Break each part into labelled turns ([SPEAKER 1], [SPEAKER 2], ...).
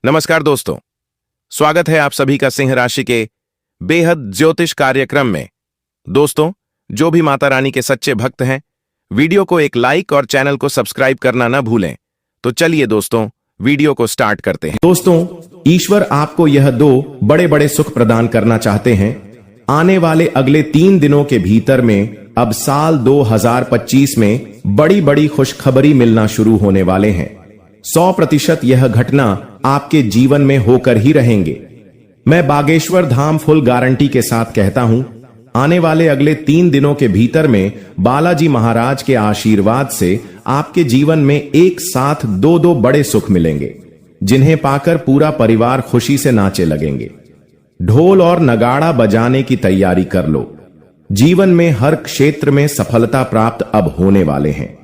[SPEAKER 1] नमस्कार दोस्तों, स्वागत है आप सभी का सिंह राशि के बेहद ज्योतिष कार्यक्रम में। दोस्तों, जो भी माता रानी के सच्चे भक्त हैं, वीडियो को एक लाइक और चैनल को सब्सक्राइब करना न भूलें। तो चलिए दोस्तों, वीडियो को स्टार्ट करते हैं।
[SPEAKER 2] दोस्तों, ईश्वर आपको यह 2 बड़े बड़े सुख प्रदान करना चाहते हैं। आने वाले अगले 3 दिनों के भीतर में अब साल 2025 में बड़ी बड़ी खुशखबरी मिलना शुरू होने वाले हैं। 100% यह घटना आपके जीवन में होकर ही रहेंगे। मैं बागेश्वर धाम फुल गारंटी के साथ कहता हूं, आने वाले अगले 3 दिनों के भीतर में बालाजी महाराज के आशीर्वाद से आपके जीवन में एक साथ 2 बड़े सुख मिलेंगे, जिन्हें पाकर पूरा परिवार खुशी से नाचे लगेंगे। ढोल और नगाड़ा बजाने की तैयारी कर लो। जीवन में हर क्षेत्र में सफलता प्राप्त अब होने वाले हैं।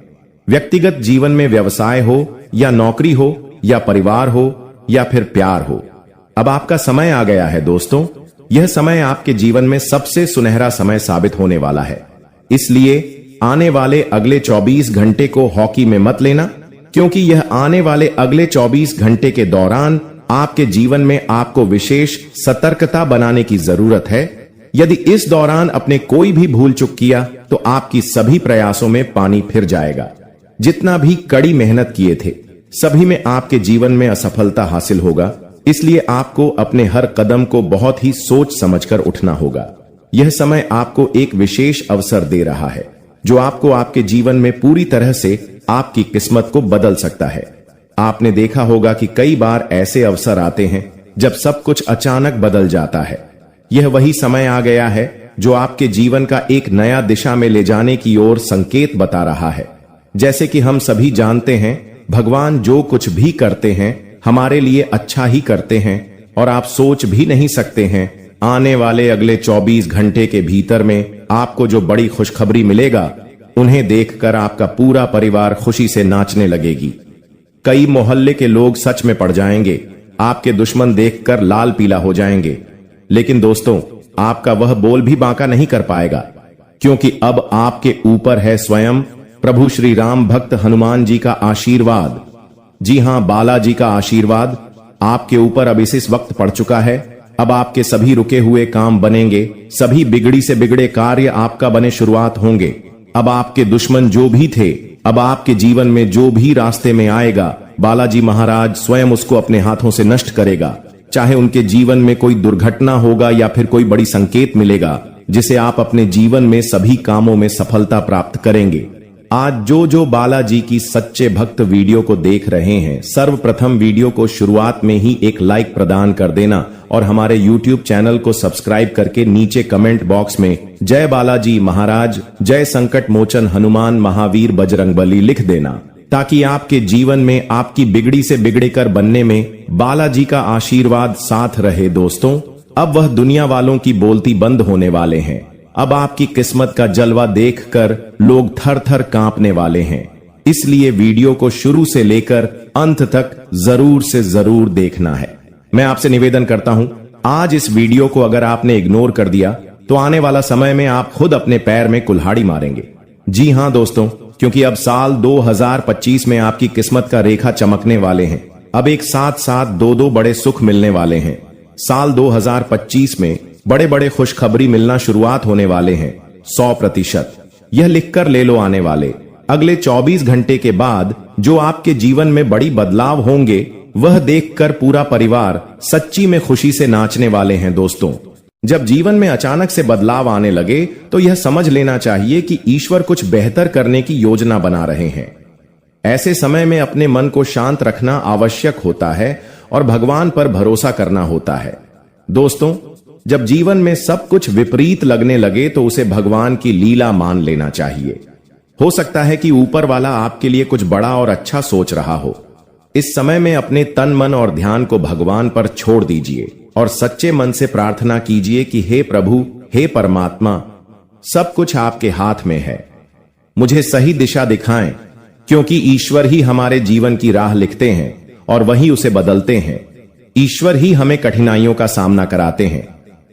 [SPEAKER 2] व्यक्तिगत जीवन में व्यवसाय हो या नौकरी हो या परिवार हो या फिर प्यार हो, अब आपका समय आ गया है दोस्तों। यह समय आपके जीवन में सबसे सुनहरा समय साबित होने वाला है। इसलिए आने वाले अगले 24 घंटे को हॉकी में मत लेना, क्योंकि यह आने वाले अगले 24 घंटे के दौरान आपके जीवन में आपको विशेष सतर्कता बनाने की जरूरत है। यदि इस दौरान अपने कोई भी भूल चूक किया तो आपकी सभी प्रयासों में पानी फिर जाएगा। जितना भी कड़ी मेहनत किए थे, सभी में आपके जीवन में असफलता हासिल होगा। इसलिए आपको अपने हर कदम को बहुत ही सोच समझकर उठना होगा। यह समय आपको एक विशेष अवसर दे रहा है, जो आपको आपके जीवन में पूरी तरह से आपकी किस्मत को बदल सकता है। आपने देखा होगा कि कई बार ऐसे अवसर आते हैं जब सब कुछ अचानक बदल जाता है। यह वही समय आ गया है जो आपके जीवन का एक नया दिशा में ले जाने की ओर संकेत बता रहा है। जैसे कि हम सभी जानते हैं, भगवान जो कुछ भी करते हैं हमारे लिए अच्छा ही करते हैं, और आप सोच भी नहीं सकते हैं आने वाले अगले 24 घंटे के भीतर में आपको जो बड़ी खुशखबरी मिलेगा, उन्हें देखकर आपका पूरा परिवार खुशी से नाचने लगेगी। कई मोहल्ले के लोग सच में पड़ जाएंगे, आपके दुश्मन देखकर लाल पीला हो जाएंगे। लेकिन दोस्तों, आपका वह बोल भी बांका नहीं कर पाएगा, क्योंकि अब आपके ऊपर है स्वयं प्रभु श्री राम भक्त हनुमान जी का आशीर्वाद। जी हां, बालाजी का आशीर्वाद आपके ऊपर अब इस वक्त पड़ चुका है। अब आपके सभी रुके हुए काम बनेंगे, सभी बिगड़ी से बिगड़े कार्य आपका बने शुरुआत होंगे। अब आपके दुश्मन जो भी थे, अब आपके जीवन में जो भी रास्ते में आएगा, बालाजी महाराज स्वयं उसको अपने हाथों से नष्ट करेगा। चाहे उनके जीवन में कोई दुर्घटना होगा या फिर कोई बड़ी संकेत मिलेगा, जिसे आप अपने जीवन में सभी कामों में सफलता प्राप्त करेंगे। आज जो बालाजी की सच्चे भक्त वीडियो को देख रहे हैं, सर्वप्रथम वीडियो को शुरुआत में ही एक लाइक प्रदान कर देना और हमारे YouTube चैनल को सब्सक्राइब करके नीचे कमेंट बॉक्स में जय बालाजी महाराज, जय संकट मोचन हनुमान महावीर बजरंगबली लिख देना, ताकि आपके जीवन में आपकी बिगड़ी से बिगड़े कर बनने में बालाजी का आशीर्वाद साथ रहे। दोस्तों, अब वह दुनिया वालों की बोलती बंद होने वाले हैं। अब आपकी किस्मत का जलवा देखकर लोग थर थर कांपने वाले हैं। इसलिए वीडियो को शुरू से लेकर अंत तक जरूर से जरूर देखना है। मैं आपसे निवेदन करता हूं, आज इस वीडियो को अगर आपने इग्नोर कर दिया तो आने वाला समय में आप खुद अपने पैर में कुल्हाड़ी मारेंगे। जी हां दोस्तों, क्योंकि अब साल 2025 में आपकी किस्मत का रेखा चमकने वाले हैं। अब एक साथ साथ 2 बड़े सुख मिलने वाले हैं। साल 2025 में बड़े बड़े खुशखबरी मिलना शुरुआत होने वाले हैं। 100% यह लिखकर ले लो, आने वाले अगले 24 घंटे के बाद जो आपके जीवन में बड़ी बदलाव होंगे, वह देखकर पूरा परिवार सच्ची में खुशी से नाचने वाले हैं। दोस्तों, जब जीवन में अचानक से बदलाव आने लगे तो यह समझ लेना चाहिए कि ईश्वर कुछ बेहतर करने की योजना बना रहे हैं। ऐसे समय में अपने मन को शांत रखना आवश्यक होता है और भगवान पर भरोसा करना होता है। दोस्तों, जब जीवन में सब कुछ विपरीत लगने लगे तो उसे भगवान की लीला मान लेना चाहिए। हो सकता है कि ऊपर वाला आपके लिए कुछ बड़ा और अच्छा सोच रहा हो। इस समय में अपने तन मन और ध्यान को भगवान पर छोड़ दीजिए और सच्चे मन से प्रार्थना कीजिए कि हे प्रभु, हे परमात्मा, सब कुछ आपके हाथ में है, मुझे सही दिशा दिखाएं, क्योंकि ईश्वर ही हमारे जीवन की राह लिखते हैं और वही उसे बदलते हैं। ईश्वर ही हमें कठिनाइयों का सामना कराते हैं,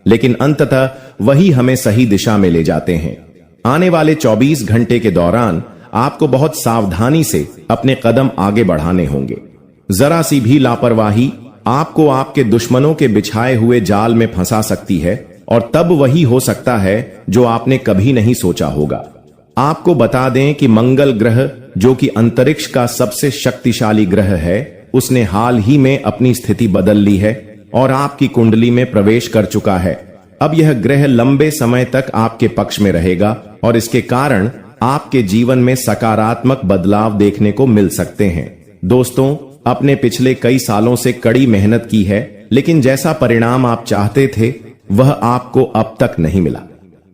[SPEAKER 2] लेकिन अंततः वही हमें सही दिशा में ले जाते हैं। आने वाले 24 घंटे के दौरान आपको बहुत सावधानी से अपने कदम आगे बढ़ाने होंगे। जरा सी भी लापरवाही आपको आपके दुश्मनों के बिछाए हुए जाल में फंसा सकती है और तब वही हो सकता है जो आपने कभी नहीं सोचा होगा। आपको बता दें कि मंगल ग्रह, जो कि अंतरिक्ष का सबसे शक्तिशाली ग्रह है, उसने हाल ही में अपनी स्थिति बदल ली है और आपकी कुंडली में प्रवेश कर चुका है। अब यह ग्रह लंबे समय तक आपके पक्ष में रहेगा और इसके कारण आपके जीवन में सकारात्मक बदलाव देखने को मिल सकते हैं। दोस्तों, अपने पिछले कई सालों से कड़ी मेहनत की है, लेकिन जैसा परिणाम आप चाहते थे वह आपको अब तक नहीं मिला।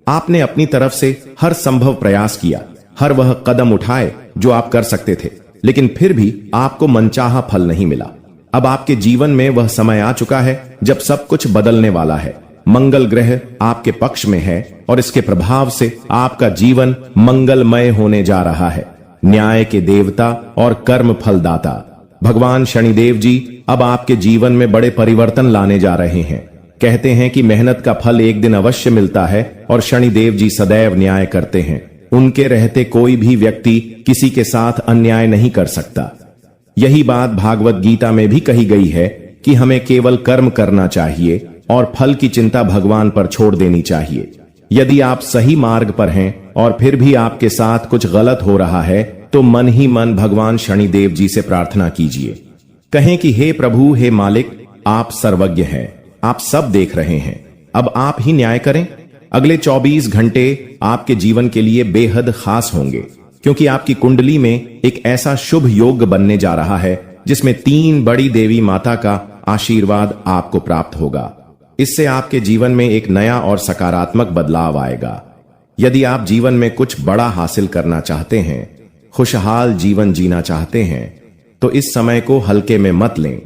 [SPEAKER 2] आपने अपनी तरफ से हर संभव प्रयास किया, हर वह कदम उठाए जो आप कर सकते थे, लेकिन फिर भी आपको मनचाहा फल नहीं मिला। अब आपके जीवन में वह समय आ चुका है जब सब कुछ बदलने वाला है। मंगल ग्रह आपके पक्ष में है और इसके प्रभाव से आपका जीवन मंगलमय होने जा रहा है। न्याय के देवता और कर्म फलदाता भगवान शनिदेव जी अब आपके जीवन में बड़े परिवर्तन लाने जा रहे हैं। कहते हैं कि मेहनत का फल एक दिन अवश्य मिलता है और शनिदेव जी सदैव न्याय करते हैं। उनके रहते कोई भी व्यक्ति किसी के साथ अन्याय नहीं कर सकता। यही बात भागवत गीता में भी कही गई है कि हमें केवल कर्म करना चाहिए और फल की चिंता भगवान पर छोड़ देनी चाहिए। यदि आप सही मार्ग पर हैं और फिर भी आपके साथ कुछ गलत हो रहा है तो मन ही मन भगवान शनिदेव जी से प्रार्थना कीजिए। कहें कि हे प्रभु, हे मालिक, आप सर्वज्ञ हैं, आप सब देख रहे हैं, अब आप ही न्याय करें। अगले 24 घंटे आपके जीवन के लिए बेहद खास होंगे, क्योंकि आपकी कुंडली में एक ऐसा शुभ योग बनने जा रहा है जिसमें 3 बड़ी देवी माता का आशीर्वाद आपको प्राप्त होगा। इससे आपके जीवन में एक नया और सकारात्मक बदलाव आएगा। यदि आप जीवन में कुछ बड़ा हासिल करना चाहते हैं, खुशहाल जीवन जीना चाहते हैं, तो इस समय को हल्के में मत लें।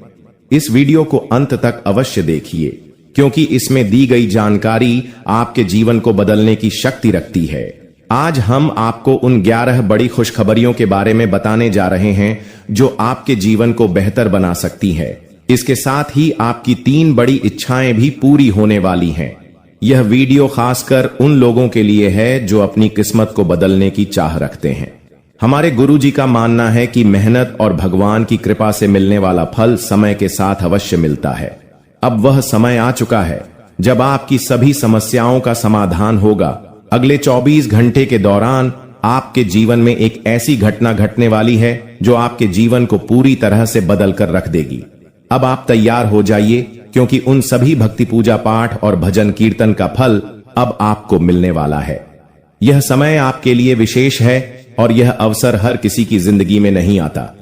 [SPEAKER 2] इस वीडियो को अंत तक अवश्य देखिए, क्योंकि इसमें दी गई जानकारी आपके जीवन को बदलने की शक्ति रखती है। आज हम आपको उन 11 बड़ी खुशखबरियों के बारे में बताने जा रहे हैं जो आपके जीवन को बेहतर बना सकती है। इसके साथ ही आपकी 3 बड़ी इच्छाएं भी पूरी होने वाली हैं। यह वीडियो खासकर उन लोगों के लिए है जो अपनी किस्मत को बदलने की चाह रखते हैं। हमारे गुरुजी का मानना है कि मेहनत और भगवान की कृपा से मिलने वाला फल समय के साथ अवश्य मिलता है। अब वह समय आ चुका है जब आपकी सभी समस्याओं का समाधान होगा। अगले 24 घंटे के दौरान आपके जीवन में एक ऐसी घटना घटने वाली है जो आपके जीवन को पूरी तरह से बदल कर रख देगी। अब आप तैयार हो जाइए, क्योंकि उन सभी भक्ति पूजा पाठ और भजन कीर्तन का फल अब आपको मिलने वाला है। यह समय आपके लिए विशेष है और यह अवसर हर किसी की जिंदगी में नहीं आता।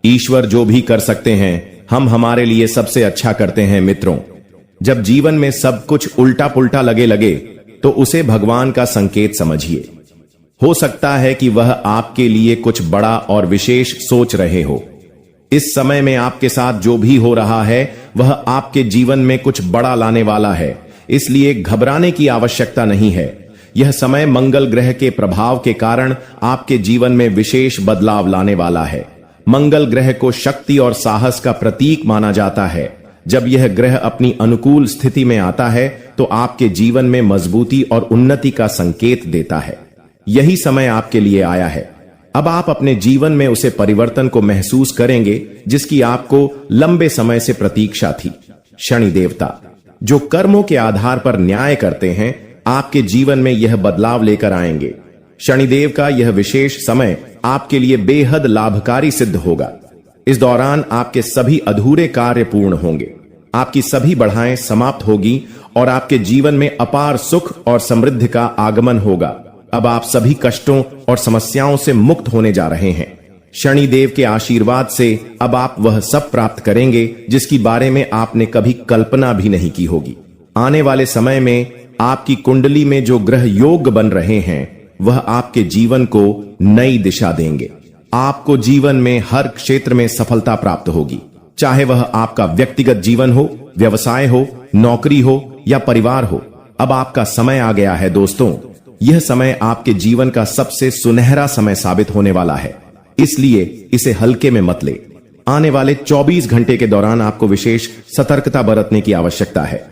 [SPEAKER 2] ईश्वर जो भी कर सकते हैं, हम हमारे लिए सबसे अच्छा करते हैं। मित्रों, जब जीवन में सब कुछ उल्टा पुल्टा लगे तो उसे भगवान का संकेत समझिए। हो सकता है कि वह आपके लिए कुछ बड़ा और विशेष सोच रहे हो। इस समय में आपके साथ जो भी हो रहा है वह आपके जीवन में कुछ बड़ा लाने वाला है, इसलिए घबराने की आवश्यकता नहीं है। यह समय मंगल ग्रह के प्रभाव के कारण आपके जीवन में विशेष बदलाव लाने वाला है। मंगल ग्रह को शक्ति और साहस का प्रतीक माना जाता है। जब यह ग्रह अपनी अनुकूल स्थिति में आता है तो आपके जीवन में मजबूती और उन्नति का संकेत देता है। यही समय आपके लिए आया है। अब आप अपने जीवन में उसे परिवर्तन को महसूस करेंगे जिसकी आपको लंबे समय से प्रतीक्षा थी। शनि देवता, जो कर्मों के आधार पर न्याय करते हैं, आपके जीवन में यह बदलाव लेकर आएंगे। शनिदेव का यह विशेष समय आपके लिए बेहद लाभकारी सिद्ध होगा। इस दौरान आपके सभी अधूरे कार्य पूर्ण होंगे, आपकी सभी बढ़ाएं समाप्त होगी और आपके जीवन में अपार सुख और समृद्धि का आगमन होगा। अब आप सभी कष्टों और समस्याओं से मुक्त होने जा रहे हैं। शनिदेव के आशीर्वाद से अब आप वह सब प्राप्त करेंगे जिसकी बारे में आपने कभी कल्पना भी नहीं की होगी। आने वाले समय में आपकी कुंडली में जो ग्रह योग बन रहे हैं वह आपके जीवन को नई दिशा देंगे। आपको जीवन में हर क्षेत्र में सफलता प्राप्त होगी, चाहे वह आपका व्यक्तिगत जीवन हो, व्यवसाय हो, नौकरी हो या परिवार हो। अब आपका समय आ गया है दोस्तों। यह समय आपके जीवन का सबसे सुनहरा समय साबित होने वाला है, इसलिए इसे हल्के में मत ले। आने वाले 24 घंटे के दौरान आपको विशेष सतर्कता बरतने की आवश्यकता है।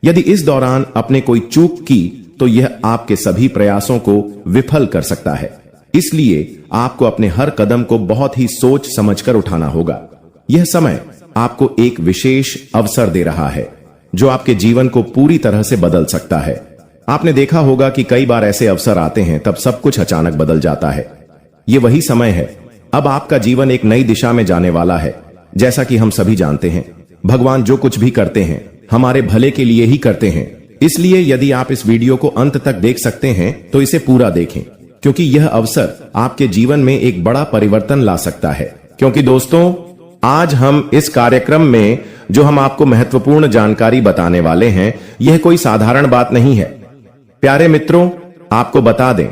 [SPEAKER 2] यदि इस दौरान आपने कोई चूक की तो यह आपके सभी प्रयासों को विफल कर सकता है। इसलिए आपको अपने हर कदम को बहुत ही सोच समझकर उठाना होगा। यह समय आपको एक विशेष अवसर दे रहा है जो आपके जीवन को पूरी तरह से बदल सकता है। आपने देखा होगा कि कई बार ऐसे अवसर आते हैं तब सब कुछ अचानक बदल जाता है। ये वही समय है। अब आपका जीवन एक नई दिशा में जाने वाला है। जैसा कि हम सभी जानते हैं, भगवान जो कुछ भी करते हैं हमारे भले के लिए ही करते हैं। इसलिए यदि आप इस वीडियो को अंत तक देख सकते हैं तो इसे पूरा देखें, क्योंकि यह अवसर आपके जीवन में एक बड़ा परिवर्तन ला सकता है। क्योंकि दोस्तों, आज हम इस कार्यक्रम में जो हम आपको महत्वपूर्ण जानकारी बताने वाले हैं, यह कोई साधारण बात नहीं है। प्यारे मित्रों, आपको बता दें,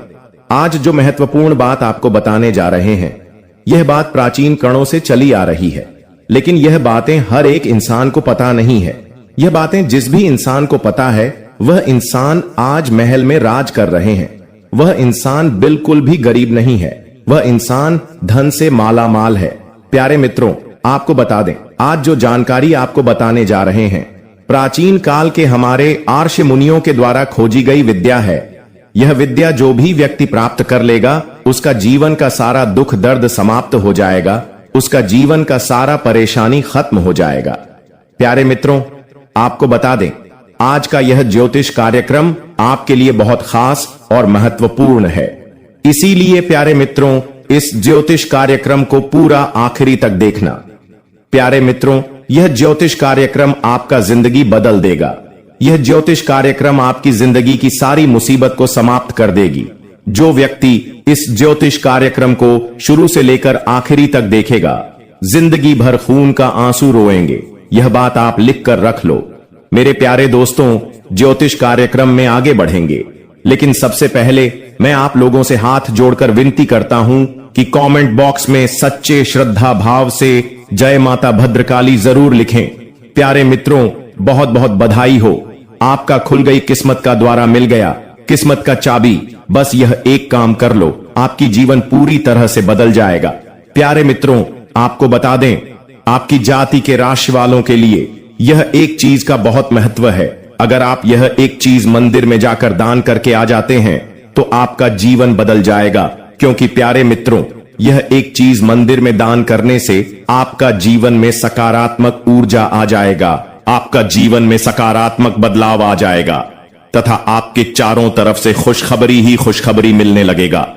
[SPEAKER 2] आज जो महत्वपूर्ण बात आपको बताने जा रहे हैं, यह बात प्राचीन कणों से चली आ रही है। लेकिन यह बातें हर एक इंसान को पता नहीं है। यह बातें जिस भी इंसान को पता है, वह इंसान आज महल में राज कर रहे हैं। वह इंसान बिल्कुल भी गरीब नहीं है। वह इंसान धन से माला माल है। प्यारे मित्रों, आपको बता दें, आज जो जानकारी आपको बताने जा रहे हैं, प्राचीन काल के हमारे आर्ष मुनियों के द्वारा खोजी गई विद्या है। यह विद्या जो भी व्यक्ति प्राप्त कर लेगा, उसका जीवन का सारा दुख दर्द समाप्त हो जाएगा। उसका जीवन का सारा परेशानी खत्म हो जाएगा। प्यारे मित्रों, आपको बता दें, आज का यह ज्योतिष कार्यक्रम आपके लिए बहुत खास और महत्वपूर्ण है। इसीलिए प्यारे मित्रों, इस ज्योतिष कार्यक्रम को पूरा आखिरी तक देखना। प्यारे मित्रों, यह ज्योतिष कार्यक्रम आपका जिंदगी बदल देगा। यह ज्योतिष कार्यक्रम आपकी जिंदगी की सारी मुसीबत को समाप्त कर देगी। जो व्यक्ति इस ज्योतिष कार्यक्रम को शुरू से लेकर आखिरी तक देखेगा, जिंदगी भर खून का आंसू रोएंगे। यह बात आप लिख कर रख लो। मेरे प्यारे दोस्तों, ज्योतिष कार्यक्रम में आगे बढ़ेंगे, लेकिन सबसे पहले मैं आप लोगों से हाथ जोड़कर विनती करता हूं कि कमेंट बॉक्स में सच्चे श्रद्धा भाव से जय माता भद्रकाली जरूर लिखें। प्यारे मित्रों, बहुत बहुत बधाई हो। आपका खुल गई किस्मत का द्वारा मिल गया, किस्मत का चाबी। बस यह एक काम कर लो, आपकी जीवन पूरी तरह से बदल जाएगा। प्यारे मित्रों, आपको बता दें, आपकी जाति के राशि वालों के लिए यह एक चीज का बहुत महत्व है। अगर आप यह एक चीज मंदिर में जाकर दान करके आ जाते हैं तो आपका जीवन बदल जाएगा। क्योंकि प्यारे मित्रों, यह एक चीज मंदिर में दान करने से आपका जीवन में सकारात्मक ऊर्जा आ जाएगा। आपका जीवन में सकारात्मक बदलाव आ जाएगा तथा आपके चारों तरफ से खुशखबरी ही खुशखबरी मिलने लगेगा।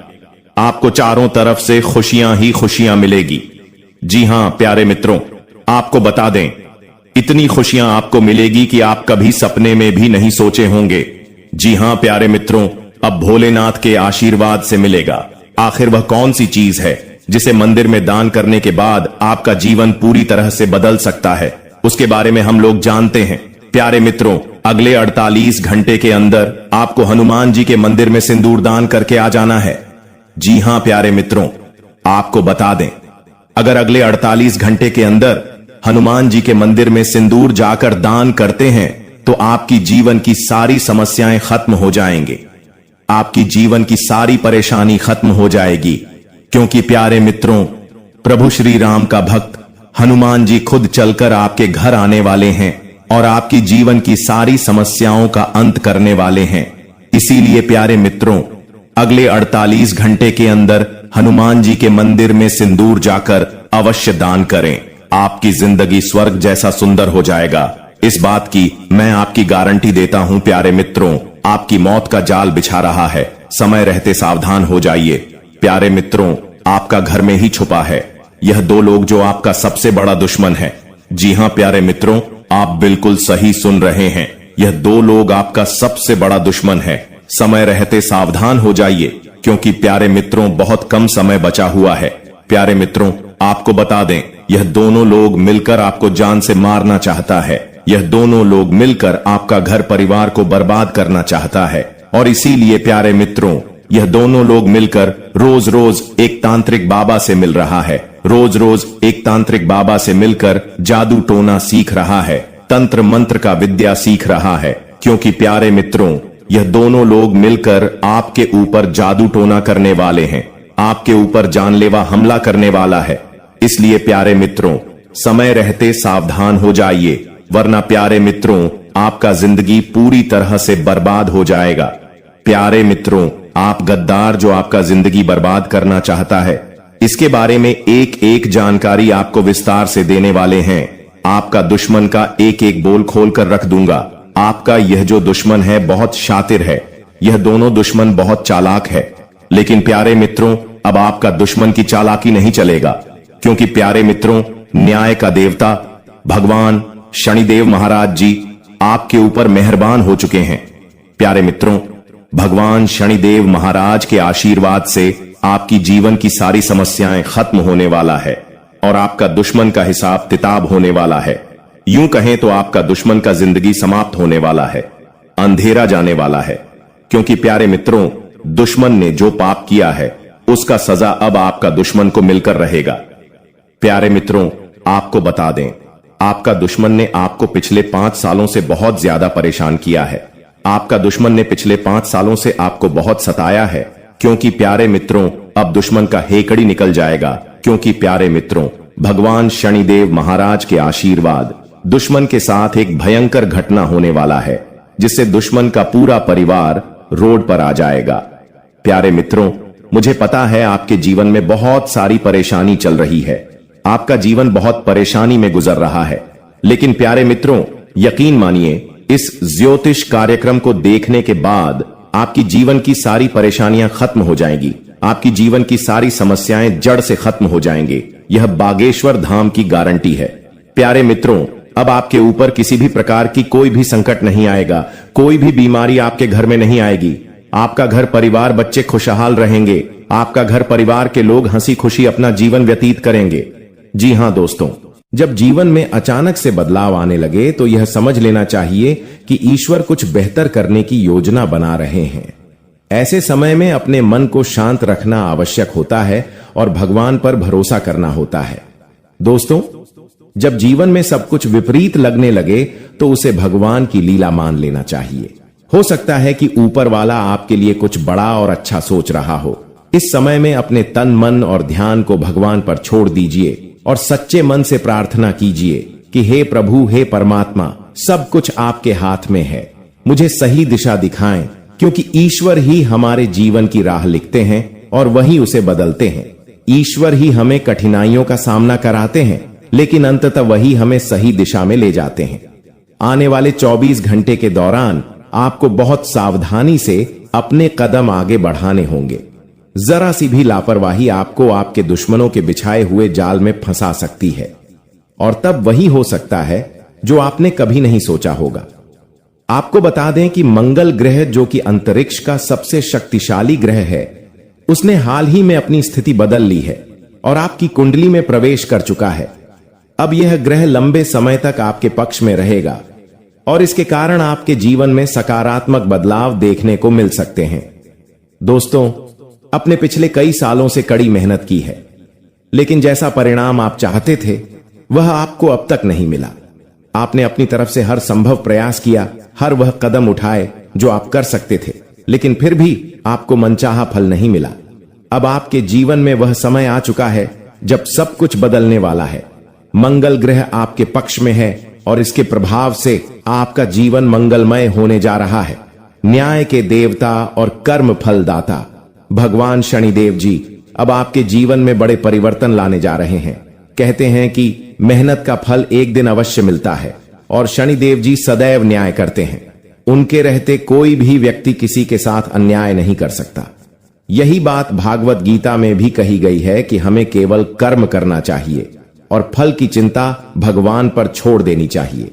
[SPEAKER 2] आपको चारों तरफ से खुशियां ही खुशियां मिलेगी। जी हां प्यारे मित्रों, आपको बता दें, इतनी खुशियां आपको मिलेगी कि आप कभी सपने में भी नहीं सोचे होंगे। जी हां प्यारे मित्रों, अब भोलेनाथ के आशीर्वाद से मिलेगा। आखिर वह कौन सी चीज है जिसे मंदिर में दान करने के बाद आपका जीवन पूरी तरह से बदल सकता है? उसके बारे में हम लोग जानते हैं। प्यारे मित्रों, अगले 48 घंटे के अंदर आपको हनुमान जी के मंदिर में सिंदूर दान करके आ जाना है। जी हां प्यारे मित्रों, आपको बता दें, अगर अगले 48 घंटे के अंदर हनुमान जी के मंदिर में सिंदूर जाकर दान करते हैं तो आपकी जीवन की सारी समस्याएं खत्म हो जाएंगे। आपकी जीवन की सारी परेशानी खत्म हो जाएगी। क्योंकि प्यारे मित्रों, प्रभु श्री राम का भक्त हनुमान जी खुद चलकर आपके घर आने वाले हैं और आपकी जीवन की सारी समस्याओं का अंत करने वाले हैं। इसीलिए प्यारे मित्रों, अगले 48 घंटे के अंदर हनुमान जी के मंदिर में सिंदूर जाकर अवश्य दान करें। आपकी जिंदगी स्वर्ग जैसा सुंदर हो जाएगा। इस बात की मैं आपकी गारंटी देता हूं। प्यारे मित्रों, आपकी मौत का जाल बिछा रहा है, समय रहते सावधान हो जाइए। प्यारे मित्रों, आपका घर में ही छुपा है यह दो लोग जो आपका सबसे बड़ा दुश्मन है। जी हां प्यारे मित्रों, आप बिल्कुल सही सुन रहे हैं, यह दो लोग आपका सबसे बड़ा दुश्मन है। समय रहते सावधान हो जाइए, क्योंकि प्यारे मित्रों, बहुत कम समय बचा हुआ है। प्यारे मित्रों, आपको बता दें, यह दोनों लोग मिलकर आपको जान से मारना चाहता है। यह दोनों लोग मिलकर आपका घर परिवार को बर्बाद करना चाहता है। और इसीलिए प्यारे मित्रों, यह दोनों लोग मिलकर रोज रोज एक तांत्रिक बाबा से मिल रहा है। रोज रोज एक तांत्रिक बाबा से मिलकर जादू टोना सीख रहा है, तंत्र मंत्र का विद्या सीख रहा है। क्योंकि प्यारे मित्रों, यह दोनों लोग मिलकर आपके ऊपर जादू टोना करने वाले हैं, आपके ऊपर जानलेवा हमला करने वाला है। इसलिए प्यारे मित्रों, समय रहते सावधान हो जाइए, वरना प्यारे मित्रों, आपका जिंदगी पूरी तरह से बर्बाद हो जाएगा। प्यारे मित्रों, आप गद्दार जो आपका जिंदगी बर्बाद करना चाहता है, इसके बारे में एक एक जानकारी आपको विस्तार से देने वाले हैं। आपका दुश्मन का एक एक बोल खोल कर रख दूंगा। आपका यह जो दुश्मन है बहुत शातिर है, यह दोनों दुश्मन बहुत चालाक है। लेकिन प्यारे मित्रों, अब आपका दुश्मन की चालाकी नहीं चलेगा, क्योंकि प्यारे मित्रों, न्याय का देवता भगवान शनिदेव महाराज जी आपके ऊपर मेहरबान हो चुके हैं। प्यारे मित्रों, भगवान शनिदेव महाराज के आशीर्वाद से आपकी जीवन की सारी समस्याएं खत्म होने वाला है और आपका दुश्मन का हिसाब किताब होने वाला है। यूं कहें तो आपका दुश्मन का जिंदगी समाप्त होने वाला है, अंधेरा जाने वाला है, क्योंकि प्यारे मित्रों, दुश्मन ने जो पाप किया है उसका सजा अब आपका दुश्मन को मिलकर रहेगा। प्यारे मित्रों, आपको बता दें, आपका दुश्मन ने आपको पिछले 5 सालों से बहुत ज्यादा परेशान किया है। आपका दुश्मन ने पिछले 5 सालों से आपको बहुत सताया है, क्योंकि प्यारे मित्रों, अब दुश्मन का हेकड़ी निकल जाएगा, क्योंकि प्यारे मित्रों, भगवान शनिदेव महाराज के आशीर्वाद दुश्मन के साथ एक भयंकर घटना होने वाला है, जिससे दुश्मन का पूरा परिवार रोड पर आ जाएगा। प्यारे मित्रों, मुझे पता है आपके जीवन में बहुत सारी परेशानी चल रही है, आपका जीवन बहुत परेशानी में गुजर रहा है। लेकिन प्यारे मित्रों, यकीन मानिए, इस ज्योतिष कार्यक्रम को देखने के बाद आपकी जीवन की सारी परेशानियां खत्म हो जाएंगी, आपकी जीवन की सारी समस्याएं जड़ से खत्म हो जाएंगी। यह बागेश्वर धाम की गारंटी है। प्यारे मित्रों, अब आपके ऊपर किसी भी प्रकार की कोई भी संकट नहीं आएगा, कोई भी बीमारी आपके घर में नहीं आएगी। आपका घर परिवार बच्चे खुशहाल रहेंगे, आपका घर परिवार के लोग हंसी खुशी अपना जीवन व्यतीत करेंगे। जी हां दोस्तों, जब जीवन में अचानक से बदलाव आने लगे तो यह समझ लेना चाहिए कि ईश्वर कुछ बेहतर करने की योजना बना रहे हैं। ऐसे समय में अपने मन को शांत रखना आवश्यक होता है और भगवान पर भरोसा करना होता है। दोस्तों, जब जीवन में सब कुछ विपरीत लगने लगे तो उसे भगवान की लीला मान लेना चाहिए। हो सकता है कि ऊपर वाला आपके लिए कुछ बड़ा और अच्छा सोच रहा हो। इस समय में अपने तन मन और ध्यान को भगवान पर छोड़ दीजिए और सच्चे मन से प्रार्थना कीजिए कि हे प्रभु, हे परमात्मा, सब कुछ आपके हाथ में है, मुझे सही दिशा दिखाएं, क्योंकि ईश्वर ही हमारे जीवन की राह लिखते हैं और वही उसे बदलते हैं। ईश्वर ही हमें कठिनाइयों का सामना कराते हैं, लेकिन अंततः वही हमें सही दिशा में ले जाते हैं। आने वाले 24 घंटे के दौरान आपको बहुत सावधानी से अपने कदम आगे बढ़ाने होंगे। जरा सी भी लापरवाही आपको आपके दुश्मनों के बिछाए हुए जाल में फंसा सकती है, और तब वही हो सकता है जो आपने कभी नहीं सोचा होगा। आपको बता दें कि मंगल ग्रह, जो कि अंतरिक्ष का सबसे शक्तिशाली ग्रह है, उसने हाल ही में अपनी स्थिति बदल ली है और आपकी कुंडली में प्रवेश कर चुका है। अब यह ग्रह लंबे समय तक आपके पक्ष में रहेगा और इसके कारण आपके जीवन में सकारात्मक बदलाव देखने को मिल सकते हैं। दोस्तों, अपने पिछले कई सालों से कड़ी मेहनत की है, लेकिन जैसा परिणाम आप चाहते थे वह आपको अब तक नहीं मिला। आपने अपनी तरफ से हर संभव प्रयास किया, हर वह कदम उठाए जो आप कर सकते थे, लेकिन फिर भी आपको मनचाहा फल नहीं मिला। अब आपके जीवन में वह समय आ चुका है जब सब कुछ बदलने वाला है। मंगल ग्रह आपके पक्ष में है और इसके प्रभाव से आपका जीवन मंगलमय होने जा रहा है। न्याय के देवता और कर्म फलदाता भगवान शनिदेव जी अब आपके जीवन में बड़े परिवर्तन लाने जा रहे हैं। कहते हैं कि मेहनत का फल एक दिन अवश्य मिलता है और शनिदेव जी सदैव न्याय करते हैं। उनके रहते कोई भी व्यक्ति किसी के साथ अन्याय नहीं कर सकता। यही बात भागवत गीता में भी कही गई है कि हमें केवल कर्म करना चाहिए और फल की चिंता भगवान पर छोड़ देनी चाहिए।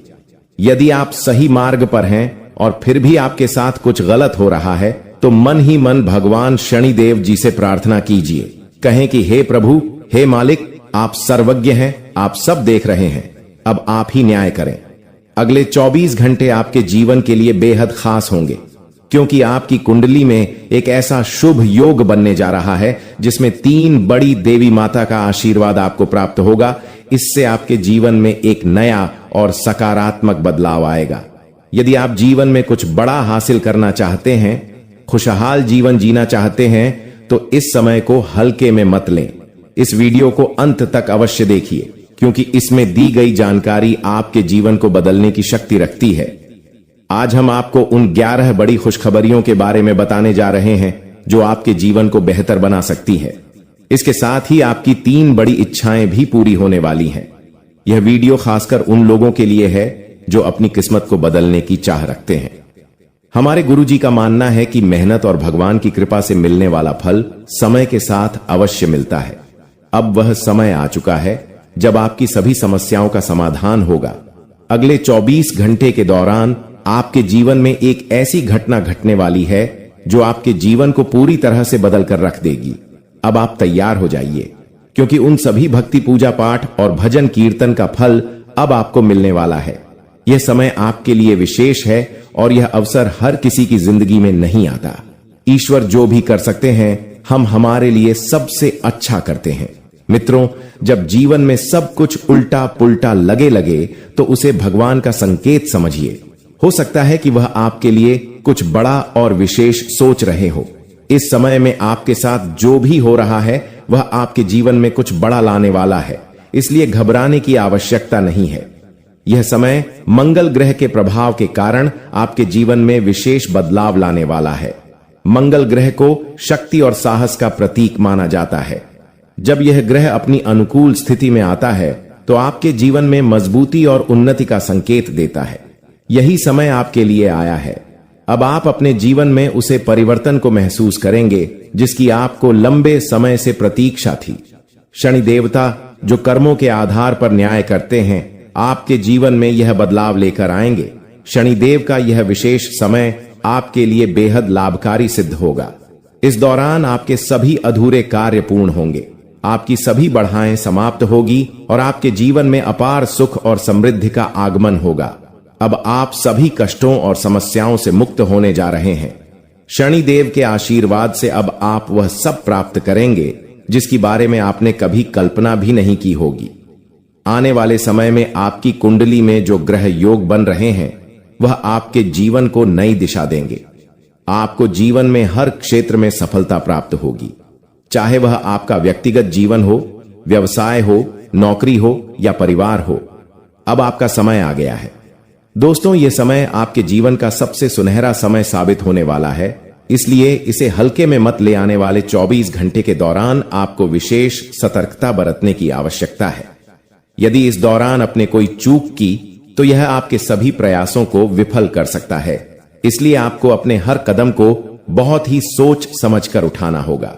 [SPEAKER 2] यदि आप सही मार्ग पर हैं और फिर भी आपके साथ कुछ गलत हो रहा है तो मन ही मन भगवान शनिदेव जी से प्रार्थना कीजिए। कहें कि हे प्रभु, हे मालिक, आप सर्वज्ञ हैं, आप सब देख रहे हैं, अब आप ही न्याय करें। अगले 24 घंटे आपके जीवन के लिए बेहद खास होंगे, क्योंकि आपकी कुंडली में एक ऐसा शुभ योग बनने जा रहा है जिसमें 3 बड़ी देवी माता का आशीर्वाद आपको प्राप्त होगा। इससे आपके जीवन में एक नया और सकारात्मक बदलाव आएगा। यदि आप जीवन में कुछ बड़ा हासिल करना चाहते हैं, खुशहाल जीवन जीना चाहते हैं, तो इस समय को हल्के में मत लें। इस वीडियो को अंत तक अवश्य देखिए, क्योंकि इसमें दी गई जानकारी आपके जीवन को बदलने की शक्ति रखती है। आज हम आपको उन 11 बड़ी खुशखबरियों के बारे में बताने जा रहे हैं जो आपके जीवन को बेहतर बना सकती है। इसके साथ ही आपकी 3 बड़ी इच्छाएं भी पूरी होने वाली हैं। यह वीडियो खासकर उन लोगों के लिए है जो अपनी किस्मत को बदलने की चाह रखते हैं। हमारे गुरुजी का मानना है कि मेहनत और भगवान की कृपा से मिलने वाला फल समय के साथ अवश्य मिलता है। अब वह समय आ चुका है जब आपकी सभी समस्याओं का समाधान होगा। अगले 24 घंटे के दौरान आपके जीवन में एक ऐसी घटना घटने वाली है जो आपके जीवन को पूरी तरह से बदल कर रख देगी। अब आप तैयार हो जाइए, क्योंकि उन सभी भक्ति पूजा पाठ और भजन कीर्तन का फल अब आपको मिलने वाला है। यह समय आपके लिए विशेष है और यह अवसर हर किसी की जिंदगी में नहीं आता। ईश्वर जो भी कर सकते हैं, हम हमारे लिए सबसे अच्छा करते हैं। मित्रों, जब जीवन में सब कुछ उल्टा पुल्टा लगे तो उसे भगवान का संकेत समझिए। हो सकता है कि वह आपके लिए कुछ बड़ा और विशेष सोच रहे हो। इस समय में आपके साथ जो भी हो रहा है वह आपके जीवन में कुछ बड़ा लाने वाला है, इसलिए घबराने की आवश्यकता नहीं है। यह समय मंगल ग्रह के प्रभाव के कारण आपके जीवन में विशेष बदलाव लाने वाला है। मंगल ग्रह को शक्ति और साहस का प्रतीक माना जाता है। जब यह ग्रह अपनी अनुकूल स्थिति में आता है तो आपके जीवन में मजबूती और उन्नति का संकेत देता है। यही समय आपके लिए आया है। अब आप अपने जीवन में उसे परिवर्तन को महसूस करेंगे जिसकी आपको लंबे समय से प्रतीक्षा थी। शनि देवता जो कर्मों के आधार पर न्याय करते हैं, आपके जीवन में यह बदलाव लेकर आएंगे। शनिदेव का यह विशेष समय आपके लिए बेहद लाभकारी सिद्ध होगा। इस दौरान आपके सभी अधूरे कार्य पूर्ण होंगे, आपकी सभी बढ़ाएं समाप्त होगी और आपके जीवन में अपार सुख और समृद्धि का आगमन होगा। अब आप सभी कष्टों और समस्याओं से मुक्त होने जा रहे हैं। शनिदेव के आशीर्वाद से अब आप वह सब प्राप्त करेंगे जिसकी बारे में आपने कभी कल्पना भी नहीं की होगी। आने वाले समय में आपकी कुंडली में जो ग्रह योग बन रहे हैं वह आपके जीवन को नई दिशा देंगे। आपको जीवन में हर क्षेत्र में सफलता प्राप्त होगी, चाहे वह आपका व्यक्तिगत जीवन हो, व्यवसाय हो, नौकरी हो या परिवार हो। अब आपका समय आ गया है। दोस्तों, यह समय आपके जीवन का सबसे सुनहरा समय साबित होने वाला है, इसलिए इसे हल्के में मत ले आने वाले 24 घंटे के दौरान आपको विशेष सतर्कता बरतने की आवश्यकता है। यदि इस दौरान आपने कोई चूक की तो यह आपके सभी प्रयासों को विफल कर सकता है। इसलिए आपको अपने हर कदम को बहुत ही सोच समझकर उठाना होगा।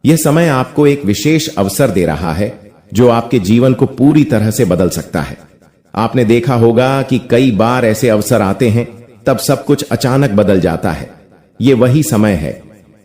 [SPEAKER 2] यह समय आपको एक विशेष अवसर दे रहा है जो आपके जीवन को पूरी तरह से बदल सकता है। आपने देखा होगा कि कई बार ऐसे अवसर आते हैं तब सब कुछ अचानक बदल जाता है। यह वही समय है।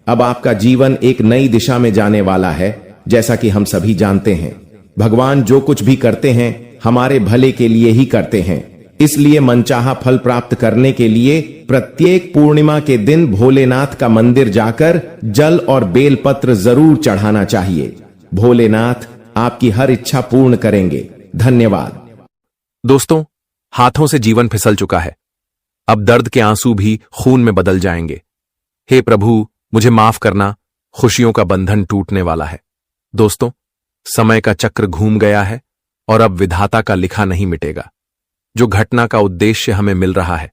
[SPEAKER 2] अब आपका जीवन एक नई दिशा में जाने वाला है। जैसा कि हम सभी जानते हैं, भगवान जो कुछ भी करते हैं हमारे भले के लिए ही करते हैं। इसलिए मनचाहा फल प्राप्त करने के लिए प्रत्येक पूर्णिमा के दिन भोलेनाथ का मंदिर जाकर जल और बेलपत्र जरूर चढ़ाना चाहिए। भोलेनाथ आपकी हर इच्छा पूर्ण करेंगे। धन्यवाद।
[SPEAKER 3] दोस्तों, हाथों से जीवन फिसल चुका है। अब दर्द के आंसू भी खून में बदल जाएंगे। हे प्रभु, मुझे माफ करना, खुशियों का बंधन टूटने वाला है। दोस्तों, समय का चक्र घूम गया है और अब विधाता का लिखा नहीं मिटेगा। जो घटना का उद्देश्य हमें मिल रहा है